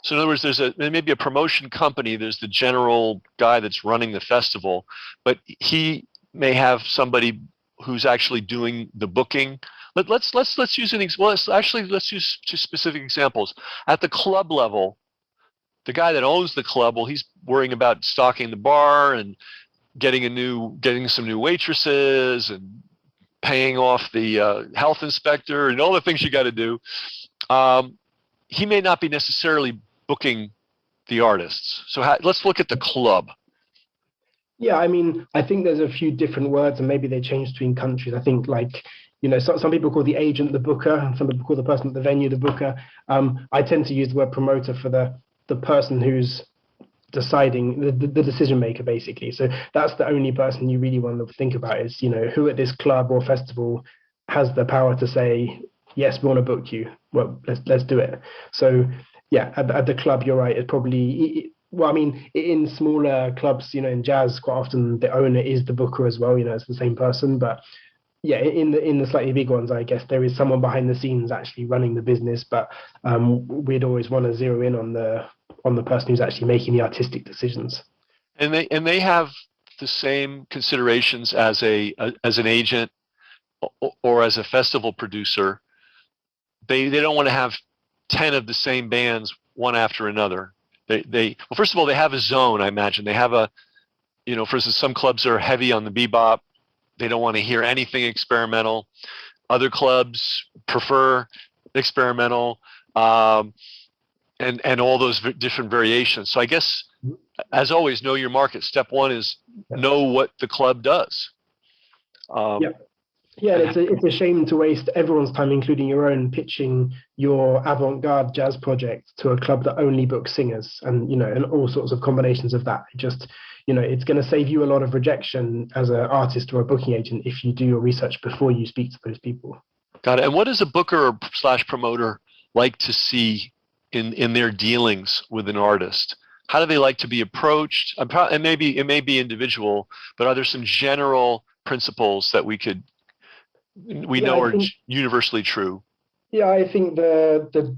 So in other words, there's maybe a promotion company. There's the general guy that's running the festival, but he may have somebody who's actually doing the booking. Let's use let's use 2 specific examples. At the club level, the guy that owns the club, well, he's worrying about stocking the bar and getting some new waitresses and paying off the health inspector and all the things you got to do. He may not be necessarily booking the artists. So let's look at the club. Yeah, I mean, I think there's a few different words, and maybe they change between countries. I think some people call the agent the booker, and some people call the person at the venue the booker. I tend to use the word promoter for the person who's deciding, the decision maker, basically. So that's the only person you really want to think about is, who at this club or festival has the power to say, yes, we want to book you. Well, let's do it. So yeah, at the club, you're right. It's probably, in smaller clubs, in jazz, quite often the owner is the booker as well. It's the same person. But yeah, in the slightly big ones, I guess there is someone behind the scenes actually running the business. But we'd always want to zero in on the person who's actually making the artistic decisions. And they have the same considerations as an agent or as a festival producer. They don't want to have 10 of the same bands one after another. Well, first of all, they have a zone. I imagine they have for instance, some clubs are heavy on the bebop. They don't want to hear anything experimental. Other clubs prefer experimental, and all those different variations. So I guess, as always, know your market. Step one is know what the club does. Yeah. Yeah, and it's a shame to waste everyone's time, including your own, pitching your avant-garde jazz project to a club that only books singers, and and all sorts of combinations of that. It just, it's going to save you a lot of rejection as an artist or a booking agent if you do your research before you speak to those people. Got it. And what does a booker or slash promoter like to see in their dealings with an artist? How do they like to be approached? And maybe it may be individual, but are there some general principles that we Yeah, know I are think universally true? yeah, I think the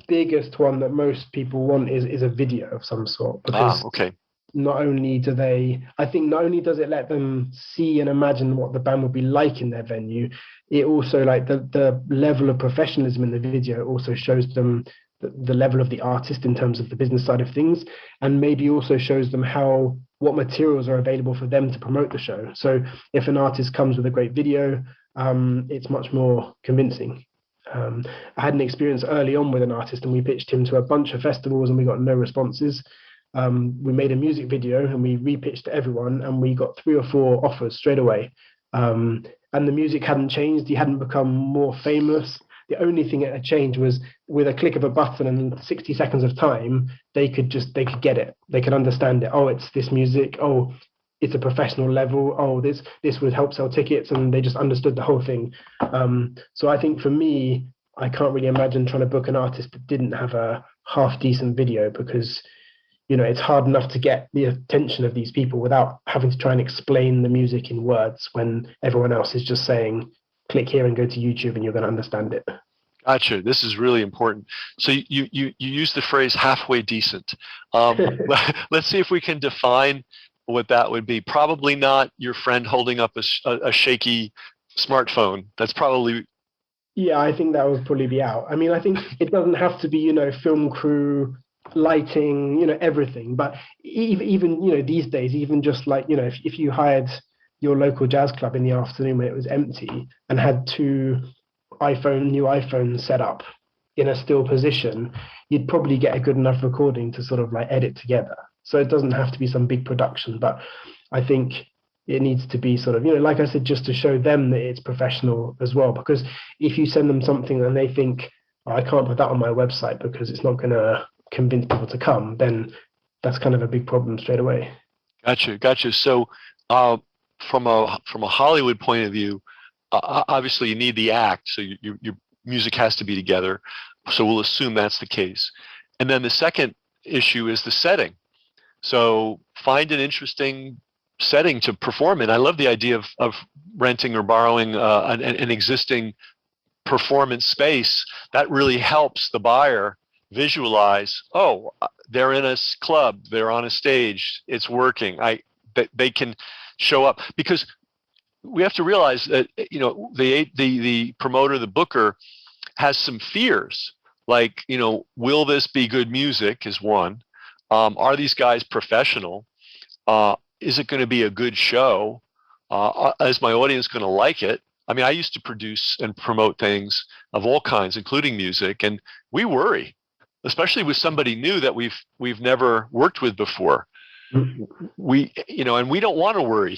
biggest one that most people want is a video of some sort, Ah, because okay. not only do they, I think not only does it let them see and imagine what the band would be like in their venue, it also, like, the level of professionalism in the video also shows them the level of the artist in terms of the business side of things, and maybe also shows them what materials are available for them to promote the show. So if an artist comes with a great video, it's much more convincing. I had an experience early on with an artist, and we pitched him to a bunch of festivals and we got no responses. We made a music video and we repitched to everyone, and we got 3 or 4 offers straight away. And the music hadn't changed. He hadn't become more famous. The only thing that had changed was, with a click of a button and 60 seconds of time, they could get it. They could understand it. Oh, it's this music. Oh, it's a professional level. Oh, this would help sell tickets, and they just understood the whole thing. So I think for me, I can't really imagine trying to book an artist that didn't have a half decent video, because it's hard enough to get the attention of these people without having to try and explain the music in words when everyone else is just saying, click here and go to YouTube and you're going to understand it. Gotcha. This is really important. So you use the phrase halfway decent. Let's see if we can define what that would be. Probably not your friend holding up a shaky smartphone. That's probably. Yeah, I think that would probably be out. I mean, I think it doesn't have to be, film crew, lighting, everything. But even these days, even just like, if you hired your local jazz club in the afternoon when it was empty and had 2 new iPhones set up in a still position, you'd probably get a good enough recording to sort of like edit together. So it doesn't have to be some big production, but I think it needs to be sort of, like I said, just to show them that it's professional as well. Because if you send them something and they think, oh, I can't put that on my website because it's not going to convince people to come, then that's kind of a big problem straight away. Gotcha. So from a Hollywood point of view, obviously you need the act, so your music has to be together. So we'll assume that's the case. And then the second issue is the setting. So find an interesting setting to perform in. I love the idea of renting or borrowing an existing performance space. That really helps the buyer visualize, oh, they're in a club, they're on a stage, it's working. They can show up, because we have to realize that the promoter, the booker, has some fears, like, will this be good music is one. Are these guys professional? Is it going to be a good show? Is my audience going to like it? I mean, I used to produce and promote things of all kinds, including music, and we worry, especially with somebody new that we've never worked with before. And we don't want to worry,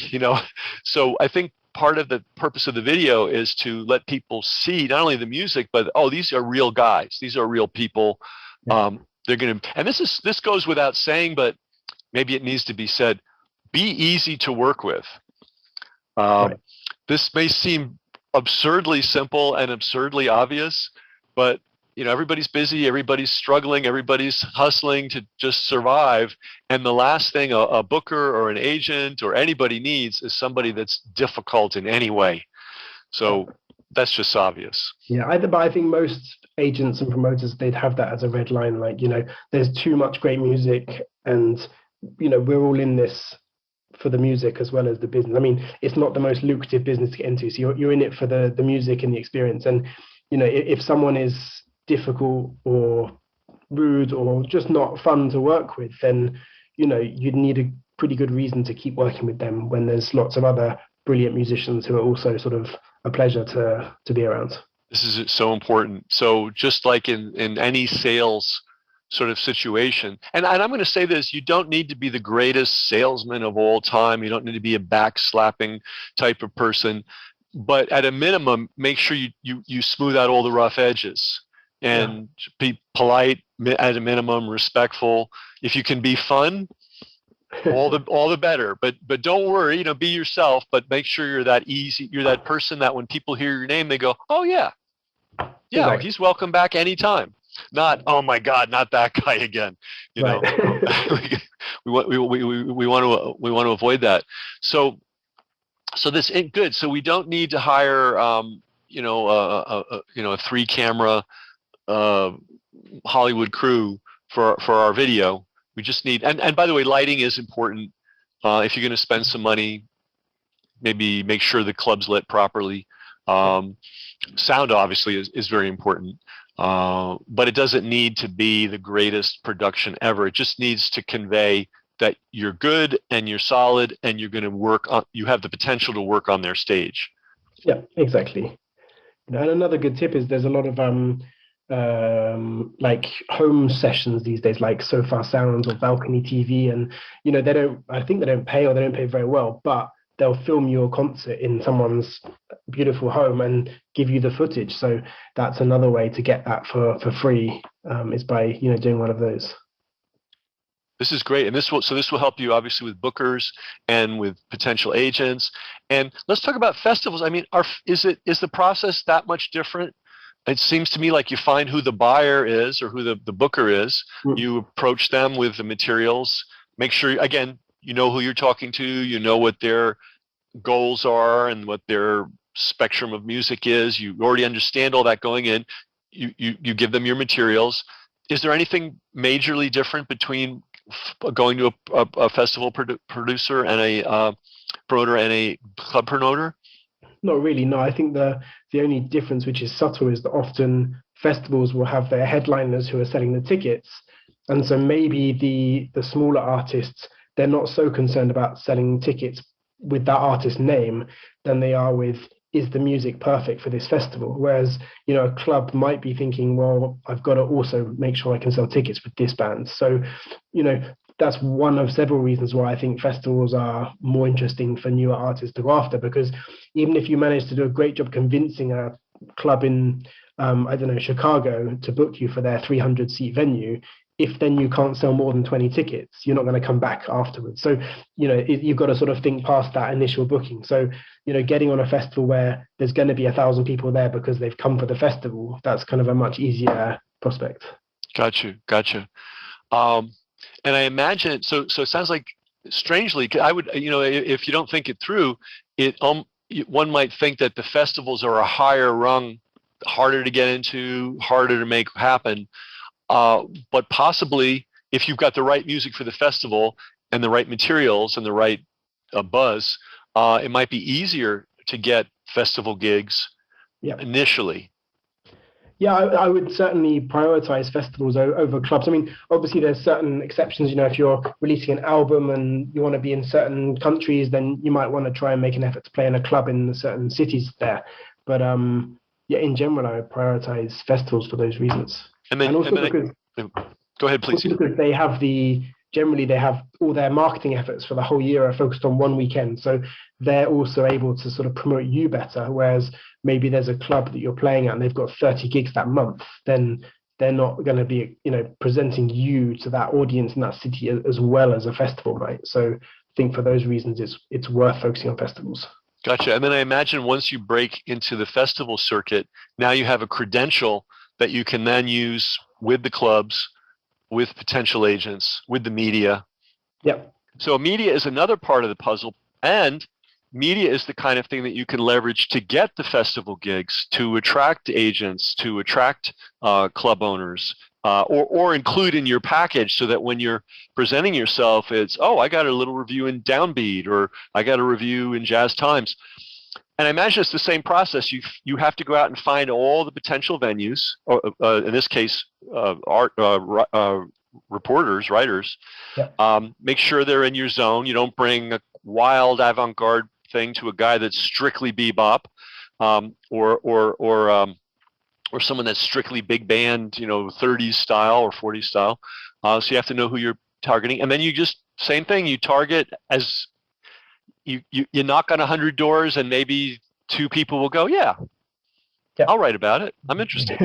So I think part of the purpose of the video is to let people see not only the music, but, oh, these are real guys. These are real people. They're going to, and this goes without saying, but maybe it needs to be said, be easy to work with. Right. This may seem absurdly simple and absurdly obvious, but everybody's busy, everybody's struggling, everybody's hustling to just survive. And the last thing a booker or an agent or anybody needs is somebody that's difficult in any way. So that's just obvious. Yeah, but I think most agents and promoters, they'd have that as a red line. Like, there's too much great music, and we're all in this for the music as well as the business. I mean, it's not the most lucrative business to get into, so you're in it for the music and the experience. And if someone is difficult or rude or just not fun to work with, then you'd need a pretty good reason to keep working with them when there's lots of other brilliant musicians who are also sort of a pleasure to be around. This is so important. So just like in any sales sort of situation, and I'm going to say this, you don't need to be the greatest salesman of all time. You don't need to be a backslapping type of person. but at a minimum, make sure you smooth out all the rough edges and be polite at a minimum, respectful. If you can be fun, all the better. But don't worry, be yourself, but make sure you're that easy. You're that person that when people hear your name, they go, "Oh yeah, Exactly. he's welcome back anytime." Not, "Oh my God, not that guy again." Right. we want to avoid that. So this ain't good. So we don't need to hire a 3-camera Hollywood crew for our video. We just need, and by the way, lighting is important. If you're going to spend some money, maybe make sure the club's lit properly. Sound obviously is very important, but it doesn't need to be the greatest production ever. It just needs to convey that you're good and you're solid and you're going to work on, you have the potential to work on their stage. Yeah, exactly. And another good tip is there's a lot of like home sessions these days, like Sofa Sounds or Balcony TV, and I think they don't pay very well, but they'll film your concert in someone's beautiful home and give you the footage. So that's another way to get that for free, is by doing one of those. This is great, and this will help you obviously with bookers and with potential agents. And let's talk about festivals. I mean, is the process that much different? It seems to me like you find who the buyer is or who the booker is. You approach them with the materials. Make sure, again, you know who you're talking to. You know what their goals are and what their spectrum of music is. You already understand all that going in. You give them your materials. Is there anything majorly different between going to a festival producer and a promoter and a club promoter? Not really, no. I think the only difference, which is subtle, is that often festivals will have their headliners who are selling the tickets, and so maybe the smaller artists, they're not so concerned about selling tickets with that artist name than they are with, is the music perfect for this festival? Whereas, a club might be thinking, well, I've got to also make sure I can sell tickets with this band. So, that's one of several reasons why I think festivals are more interesting for newer artists to go after, because even if you manage to do a great job convincing a club in, I don't know, Chicago to book you for their 300-seat venue, if then you can't sell more than 20 tickets, you're not going to come back afterwards. So, you've got to sort of think past that initial booking. So, getting on a festival where there's going to be 1,000 people there because they've come for the festival, that's kind of a much easier prospect. Got you. And I imagine, so it sounds like, strangely, I would, if you don't think it through, one might think that the festivals are a higher rung, harder to get into, harder to make happen. But possibly, if you've got the right music for the festival and the right materials and the right buzz, it might be easier to get festival gigs initially. Yeah, I would certainly prioritize festivals over clubs. I mean, obviously there's certain exceptions. If you're releasing an album and you want to be in certain countries, then you might want to try and make an effort to play in a club in certain cities there. But in general, I would prioritize festivals for those reasons. And also because go ahead, please. Because they have generally they have all their marketing efforts for the whole year are focused on one weekend. So they're also able to sort of promote you better. Whereas maybe there's a club that you're playing at and they've got 30 gigs that month, then they're not going to be, presenting you to that audience in that city as well as a festival, right? So I think for those reasons, it's worth focusing on festivals. Gotcha. And then I imagine once you break into the festival circuit, now you have a credential that you can then use with the clubs, with potential agents, with the media. Yep. So media is another part of the puzzle, and media is the kind of thing that you can leverage to get the festival gigs, to attract agents, to attract club owners, or include in your package so that when you're presenting yourself, it's, oh, I got a little review in Downbeat, or I got a review in Jazz Times. And I imagine it's the same process. You have to go out and find all the potential venues, or in this case, reporters, writers. Yeah. Make sure they're in your zone. You don't bring a wild avant-garde thing to a guy that's strictly bebop, or someone that's strictly big band, 30s style or 40s style. So you have to know who you're targeting, and then you just same thing. You target as you knock on 100 doors, and maybe two people will go, yeah, Yeah. I'll write about it. I'm interested.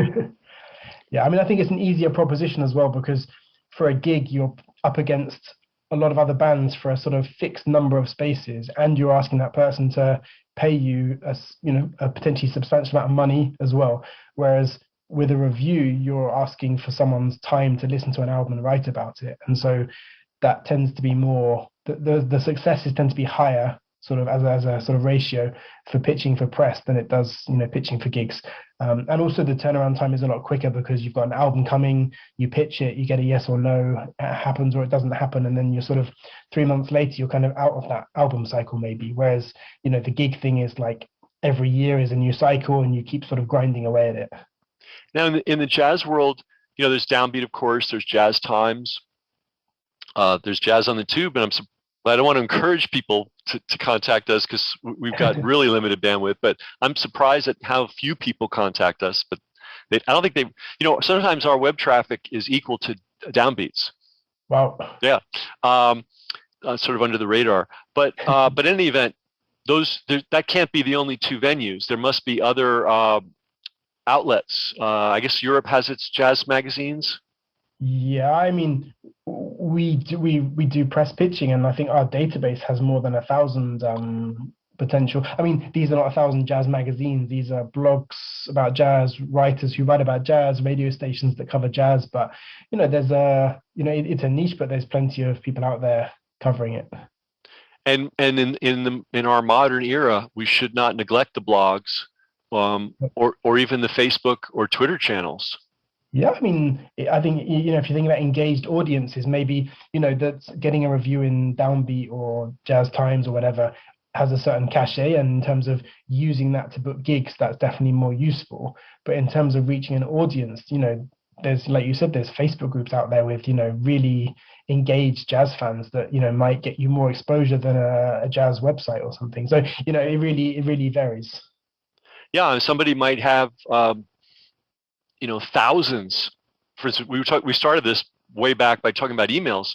Yeah, I mean, I think it's an easier proposition as well, because for a gig, you're up against a lot of other bands for a sort of fixed number of spaces, and you're asking that person to pay you a potentially substantial amount of money as well. Whereas with a review, you're asking for someone's time to listen to an album and write about it, and so that tends to be more, the successes tend to be higher, sort of as a sort of ratio for pitching for press than it does, pitching for gigs. And also the turnaround time is a lot quicker, because you've got an album coming, you pitch it, you get a yes or no, it happens or it doesn't happen, and then you're sort of 3 months later, you're kind of out of that album cycle maybe. Whereas, the gig thing is like every year is a new cycle, and you keep sort of grinding away at it. Now, in the jazz world, there's Downbeat, of course, there's Jazz Times, there's Jazz on the Tube, and I don't want to encourage people to contact us, because we've got really limited bandwidth, but I'm surprised at how few people contact us. But I don't think they, sometimes our web traffic is equal to Downbeats. Wow. Yeah. Sort of under the radar. But in any event, that can't be the only two venues. There must be other outlets. I guess Europe has its jazz magazines. Yeah, I mean, we do press pitching, and I think our database has more than 1,000 potential. I mean, these are not 1,000 jazz magazines. These are blogs about jazz, writers who write about jazz, radio stations that cover jazz. But there's it's a niche, but there's plenty of people out there covering it. And in our modern era, we should not neglect the blogs, or even the Facebook or Twitter channels. Yeah, I mean, I think, if you think about engaged audiences, maybe, that's getting a review in Downbeat or Jazz Times or whatever has a certain cachet, and in terms of using that to book gigs, that's definitely more useful. But in terms of reaching an audience, there's, like you said, there's Facebook groups out there with, really engaged jazz fans that, might get you more exposure than a jazz website or something. So, it really varies. Yeah, somebody might have thousands. For instance, we started this way back by talking about emails.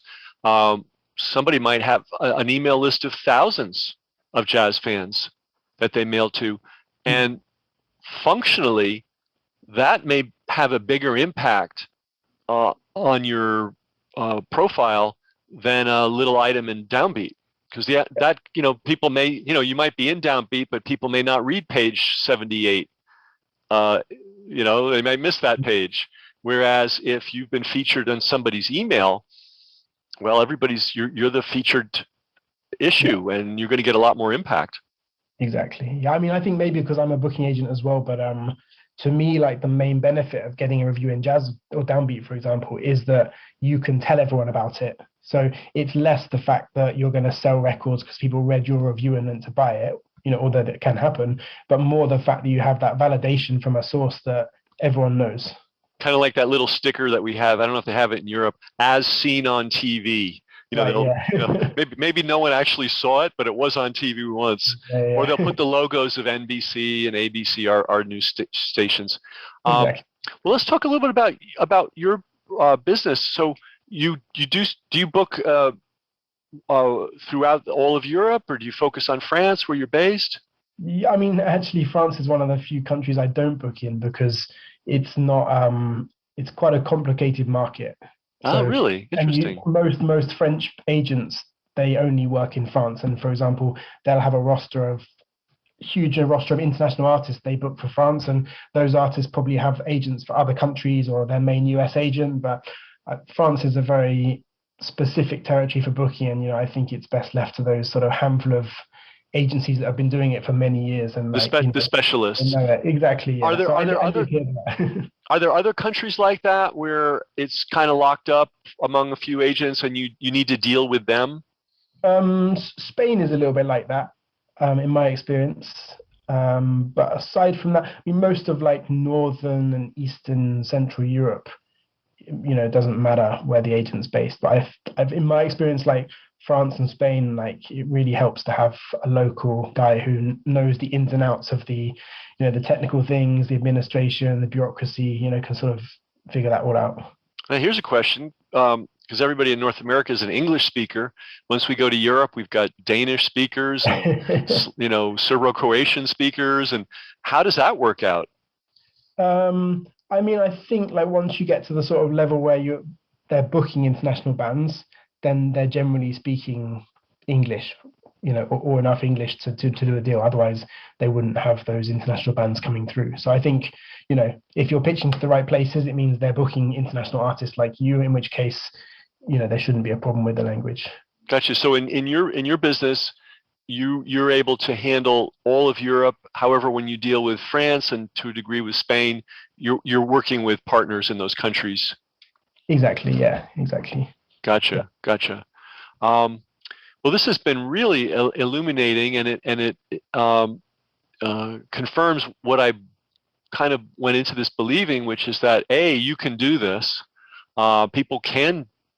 Somebody might have an email list of thousands of jazz fans that they mail to, and functionally, that may have a bigger impact on your profile than a little item in Downbeat, because that people may, you might be in Downbeat, but people may not read page 78. They might miss that page. Whereas if you've been featured on somebody's email, well, you're the featured issue, and you're going to get a lot more impact. Exactly. Yeah, I mean, I think maybe because I'm a booking agent as well, but to me, like, the main benefit of getting a review in Jazz or Downbeat, for example, is that you can tell everyone about it. So it's less the fact that you're going to sell records because people read your review and meant to buy it, or that it can happen, but more the fact that you have that validation from a source that everyone knows. Kind of like that little sticker that we have. I don't know if they have it in Europe, as seen on TV. Maybe no one actually saw it, but it was on TV once. Yeah. Or they'll put the logos of NBC and ABC, our news stations. Exactly. Well, let's talk a little bit about your business. So do you book throughout all of Europe, or do you focus on France, where you're based? Yeah, I mean, actually, France is one of the few countries I don't book in, because it's not. It's quite a complicated market. Oh, really? Interesting. And most French agents, they only work in France, and for example, they'll have a huge roster of international artists they book for France, and those artists probably have agents for other countries or their main US agent. But France is a very specific territory for booking, and I think it's best left to those sort of handful of agencies that have been doing it for many years, and the specialists. Exactly. Yeah. Are there other countries like that where it's kind of locked up among a few agents, and you need to deal with them? Spain is a little bit like that, in my experience. But aside from that, I mean, most of like Northern and Eastern Central Europe, it doesn't matter where the agent's based. But I've in my experience, like France and Spain, like, it really helps to have a local guy who knows the ins and outs of the, the technical things, the administration, the bureaucracy, can sort of figure that all out. Now, here's a question. because everybody in North America is an English speaker. Once we go to Europe, we've got Danish speakers and, you know, Serbo-Croatian speakers. And how does that work out? I mean, I think like once you get to the sort of level where they're booking international bands, then they're generally speaking English, you know, or enough English to do a deal. Otherwise, they wouldn't have those international bands coming through. So I think, you know, if you're pitching to the right places, it means they're booking international artists like you, in which case, you know, there shouldn't be a problem with the language. Gotcha. So in your business, you're able to handle all of Europe. However, when you deal with France and to a degree with Spain, you're working with partners in those countries. Exactly. Yeah. Exactly. Gotcha. Well, this has been really illuminating, and it confirms what I kind of went into this believing, which is that you can do this.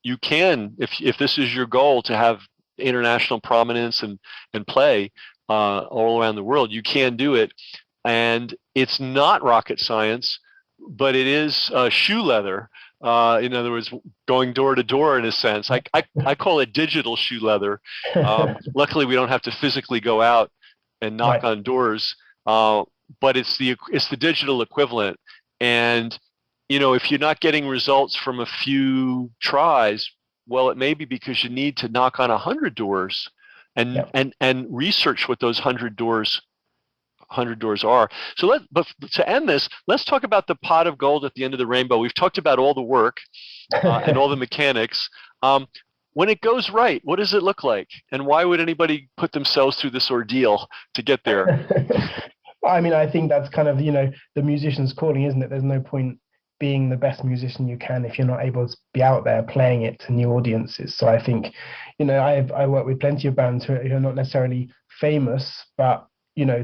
You can, if this is your goal to have international prominence and play all around the world, you can do it. And it's not rocket science, but it is shoe leather. In other words, going door to door in a sense. I call it digital shoe leather. Luckily, we don't have to physically go out and knock on doors, but it's the digital equivalent. And you know, if you're not getting results from a few tries, well, it may be because you need to knock on 100 doors and research what those 100 doors are. So but to end this, let's talk about the pot of gold at the end of the rainbow. We've talked about all the work and all the mechanics. When it goes right, what does it look like? And why would anybody put themselves through this ordeal to get there? I mean, I think that's kind of, you know, the musician's calling, isn't it? There's no point being the best musician you can if you're not able to be out there playing it to new audiences. So I think, you know, I work with plenty of bands who are not necessarily famous, but you know,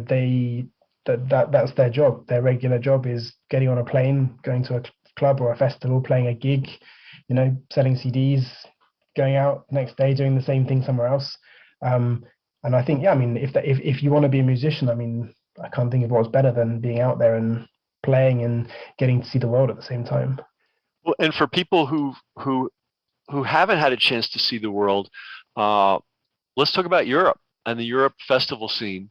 that's their job. Their regular job is getting on a plane, going to a club or a festival, playing a gig, you know, selling CDs, going out the next day doing the same thing somewhere else. And I think, I mean, if you want to be a musician, I mean, I can't think of what's better than being out there and playing and getting to see the world at the same time. Well, and for people who haven't had a chance to see the world, let's talk about Europe and the Europe festival scene.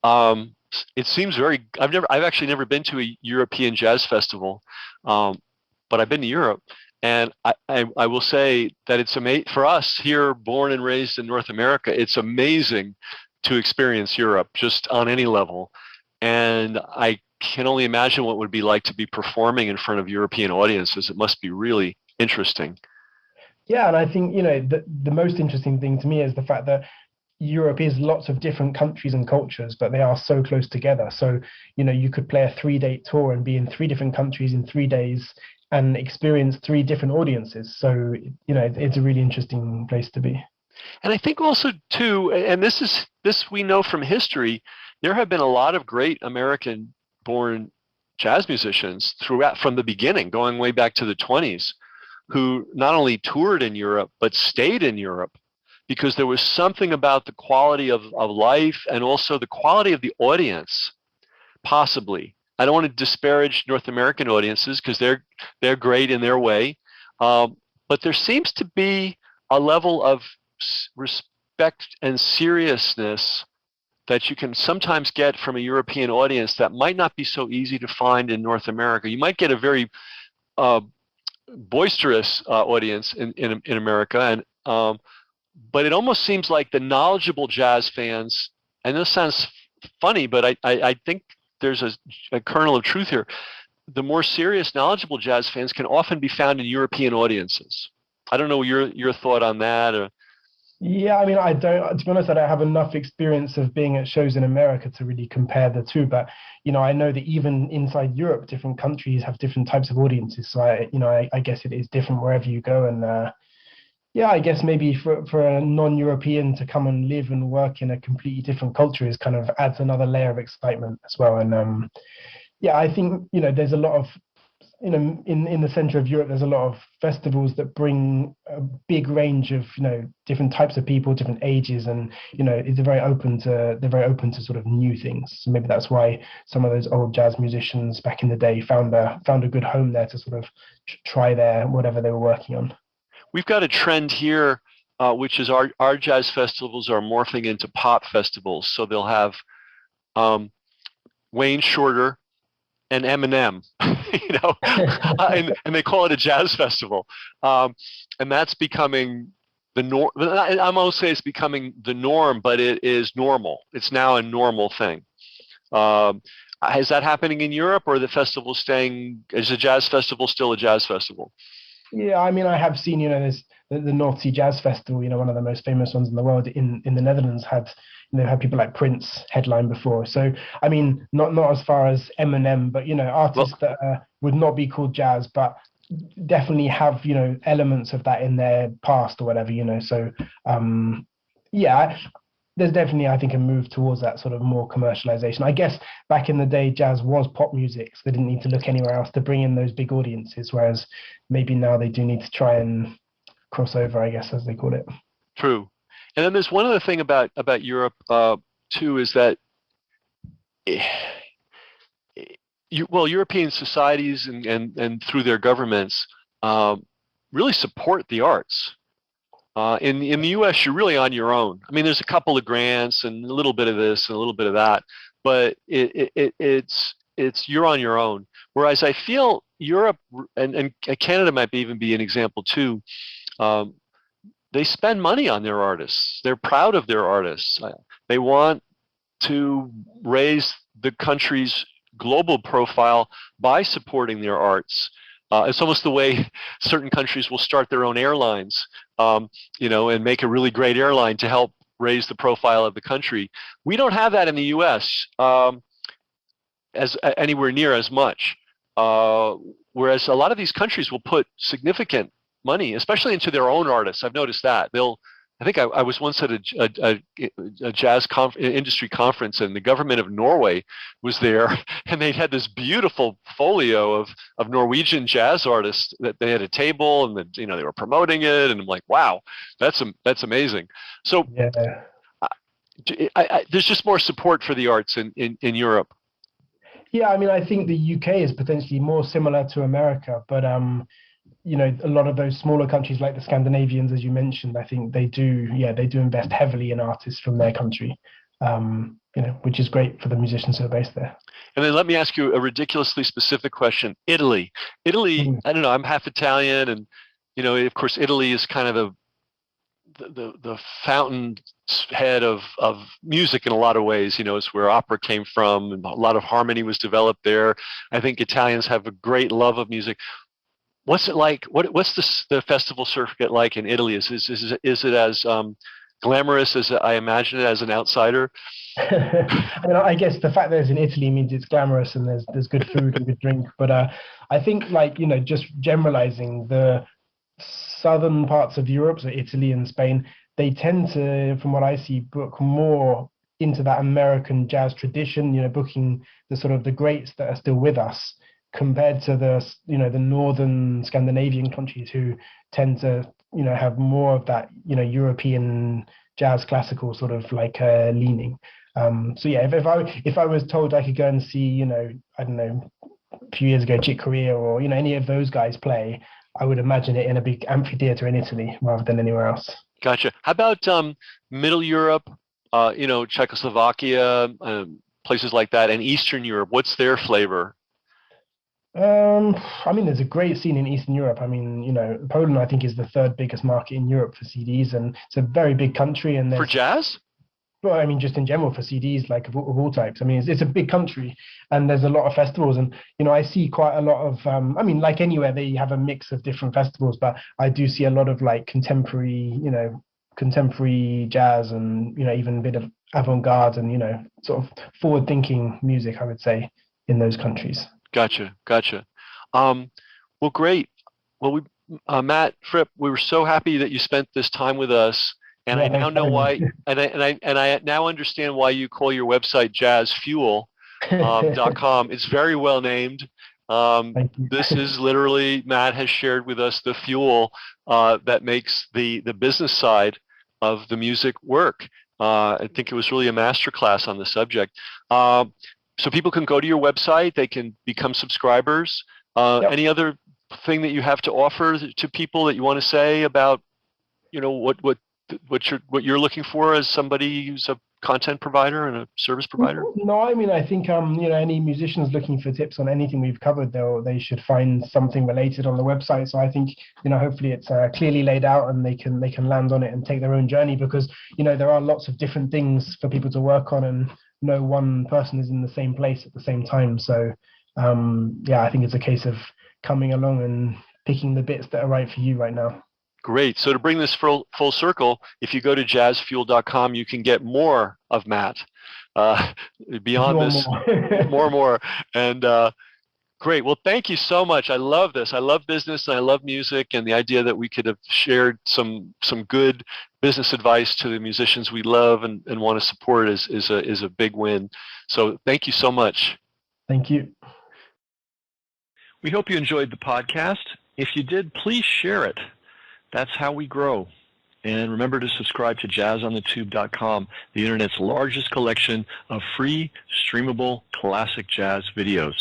It seems very. I've actually never been to a European jazz festival, but I've been to Europe, and I will say that it's amazing for us here, born and raised in North America. It's amazing to experience Europe just on any level, and I can only imagine what it would be like to be performing in front of European audiences. It must be really interesting. Yeah, and I think, you know, the most interesting thing to me is the fact that Europe is lots of different countries and cultures, but they are so close together. So, you know, you could play a 3-day tour and be in 3 different countries in 3 days and experience 3 different audiences. So, you know, it's a really interesting place to be. And I think also too, and this we know from history, there have been a lot of great American-born jazz musicians throughout from the beginning, going way back to the 20s, who not only toured in Europe but stayed in Europe, because there was something about the quality of life and also the quality of the audience. Possibly, I don't want to disparage North American audiences because they're great in their way, but there seems to be a level of respect and seriousness that you can sometimes get from a European audience that might not be so easy to find in North America. You might get a very boisterous audience in America, and but it almost seems like the knowledgeable jazz fans, and this sounds funny, but I think there's a kernel of truth here. The more serious, knowledgeable jazz fans can often be found in European audiences. I don't know your thought on that. Or... Yeah, I mean, to be honest, I don't have enough experience of being at shows in America to really compare the two. But, you know, I know that even inside Europe, different countries have different types of audiences. So, I guess it is different wherever you go. And yeah, I guess maybe for a non-European to come and live and work in a completely different culture is kind of adds another layer of excitement as well. And yeah, I think, you know, there's a lot of, you know, in the center of Europe, there's a lot of festivals that bring a big range of, you know, different types of people, different ages, and, you know, they're very open to sort of new things. So maybe that's why some of those old jazz musicians back in the day found a good home there to sort of try their whatever they were working on. we've got a trend here, which is our jazz festivals are morphing into pop festivals. So they'll have Wayne Shorter and Eminem, and they call it a jazz festival, and that's becoming the norm. I won't say it's becoming the norm, but it is normal. It's now a normal thing. Is that happening in Europe, or are the festival staying? Is a jazz festival still a jazz festival? Yeah, I mean, I have seen, there's the North Sea Jazz Festival, one of the most famous ones in the world in the Netherlands had people like Prince headline before. So, I mean, not as far as Eminem, but, artists that would not be called jazz, but definitely have, elements of that in their past or whatever, So, yeah, there's definitely, I think, a move towards that sort of more commercialization. I guess back in the day, jazz was pop music, so they didn't need to look anywhere else to bring in those big audiences, whereas maybe now they do need to try and cross over, I guess, as they call it. True. And then there's one other thing about Europe, too, is that European societies and through their governments really support the arts. In the U.S., you're really on your own. I mean, there's a couple of grants and a little bit of this and a little bit of that, but it's you're on your own. Whereas I feel Europe and Canada might even be an example too. They spend money on their artists. They're proud of their artists. They want to raise the country's global profile by supporting their arts. It's almost the way certain countries will start their own airlines, and make a really great airline to help raise the profile of the country. We don't have that in the U.S. As anywhere near as much. Whereas a lot of these countries will put significant money, especially into their own artists. I've noticed that I think I was once at a jazz industry conference, and the government of Norway was there, and they had this beautiful folio of Norwegian jazz artists that they had a table, and they were promoting it, and I'm like, wow, that's amazing. So yeah. There's just more support for the arts in Europe. Yeah, I mean, I think the UK is potentially more similar to America, but a lot of those smaller countries like the Scandinavians, as you mentioned, I think they do invest heavily in artists from their country, which is great for the musicians who are based there. And then let me ask you a ridiculously specific question. Italy, I don't know, I'm half Italian, and, of course, Italy is kind of the fountain head of music in a lot of ways. It's where opera came from, and a lot of harmony was developed there. I think Italians have a great love of music. What's it like? What's the festival circuit like in Italy? Is it as glamorous as I imagine it as an outsider? I mean, I guess the fact that it's in Italy means it's glamorous and there's good food and good drink. But I think, just generalizing, the southern parts of Europe, so Italy and Spain, they tend to, from what I see, book more into that American jazz tradition, booking the sort of the greats that are still with us, compared to the northern Scandinavian countries who tend to have more of that European jazz classical sort of leaning. So yeah, if I was told I could go and see I don't know, a few years ago Chick Corea or any of those guys play, I would imagine it in a big amphitheater in Italy rather than anywhere else. Gotcha. How about Middle Europe? Czechoslovakia, places like that, and Eastern Europe. What's their flavor? I mean, there's a great scene in Eastern Europe. I mean, Poland, I think, is the third biggest market in Europe for CDs, and it's a very big country. And for jazz? Well, I mean, just in general for CDs, of all types. I mean, it's a big country, and there's a lot of festivals. And I see quite a lot of. I mean, like anywhere, they have a mix of different festivals, but I do see a lot of contemporary, contemporary jazz, and even a bit of avant-garde and sort of forward-thinking music, I would say, in those countries. Gotcha. Well, great. Well, Matt, Fripp, we were so happy that you spent this time with us, and I now know why. And I now understand why you call your website jazzfuel.com. It's very well named. This is literally, Matt has shared with us the fuel that makes the business side of the music work. I think it was really a masterclass on the subject. So people can go to your website. They can become subscribers. Yep. Any other thing that you have to offer to people that you want to say about, what you're looking for as somebody who's a content provider and a service provider? No, I mean, I think any musicians looking for tips on anything we've covered, they should find something related on the website. So I think hopefully it's clearly laid out and they can land on it and take their own journey, because there are lots of different things for people to work on, and no one person is in the same place at the same time. So I think it's a case of coming along and picking the bits that are right for you right now. Great. So to bring this full circle, if you go to jazzfuel.com, you can get more of Matt beyond this, more. And great. Well, thank you so much. I love this. I love business and I love music, and the idea that we could have shared some good business advice to the musicians we love and want to support is a big win. So thank you so much. Thank you. We hope you enjoyed the podcast. If you did, please share it. That's how we grow. And remember to subscribe to jazzonthetube.com, the internet's largest collection of free, streamable, classic jazz videos.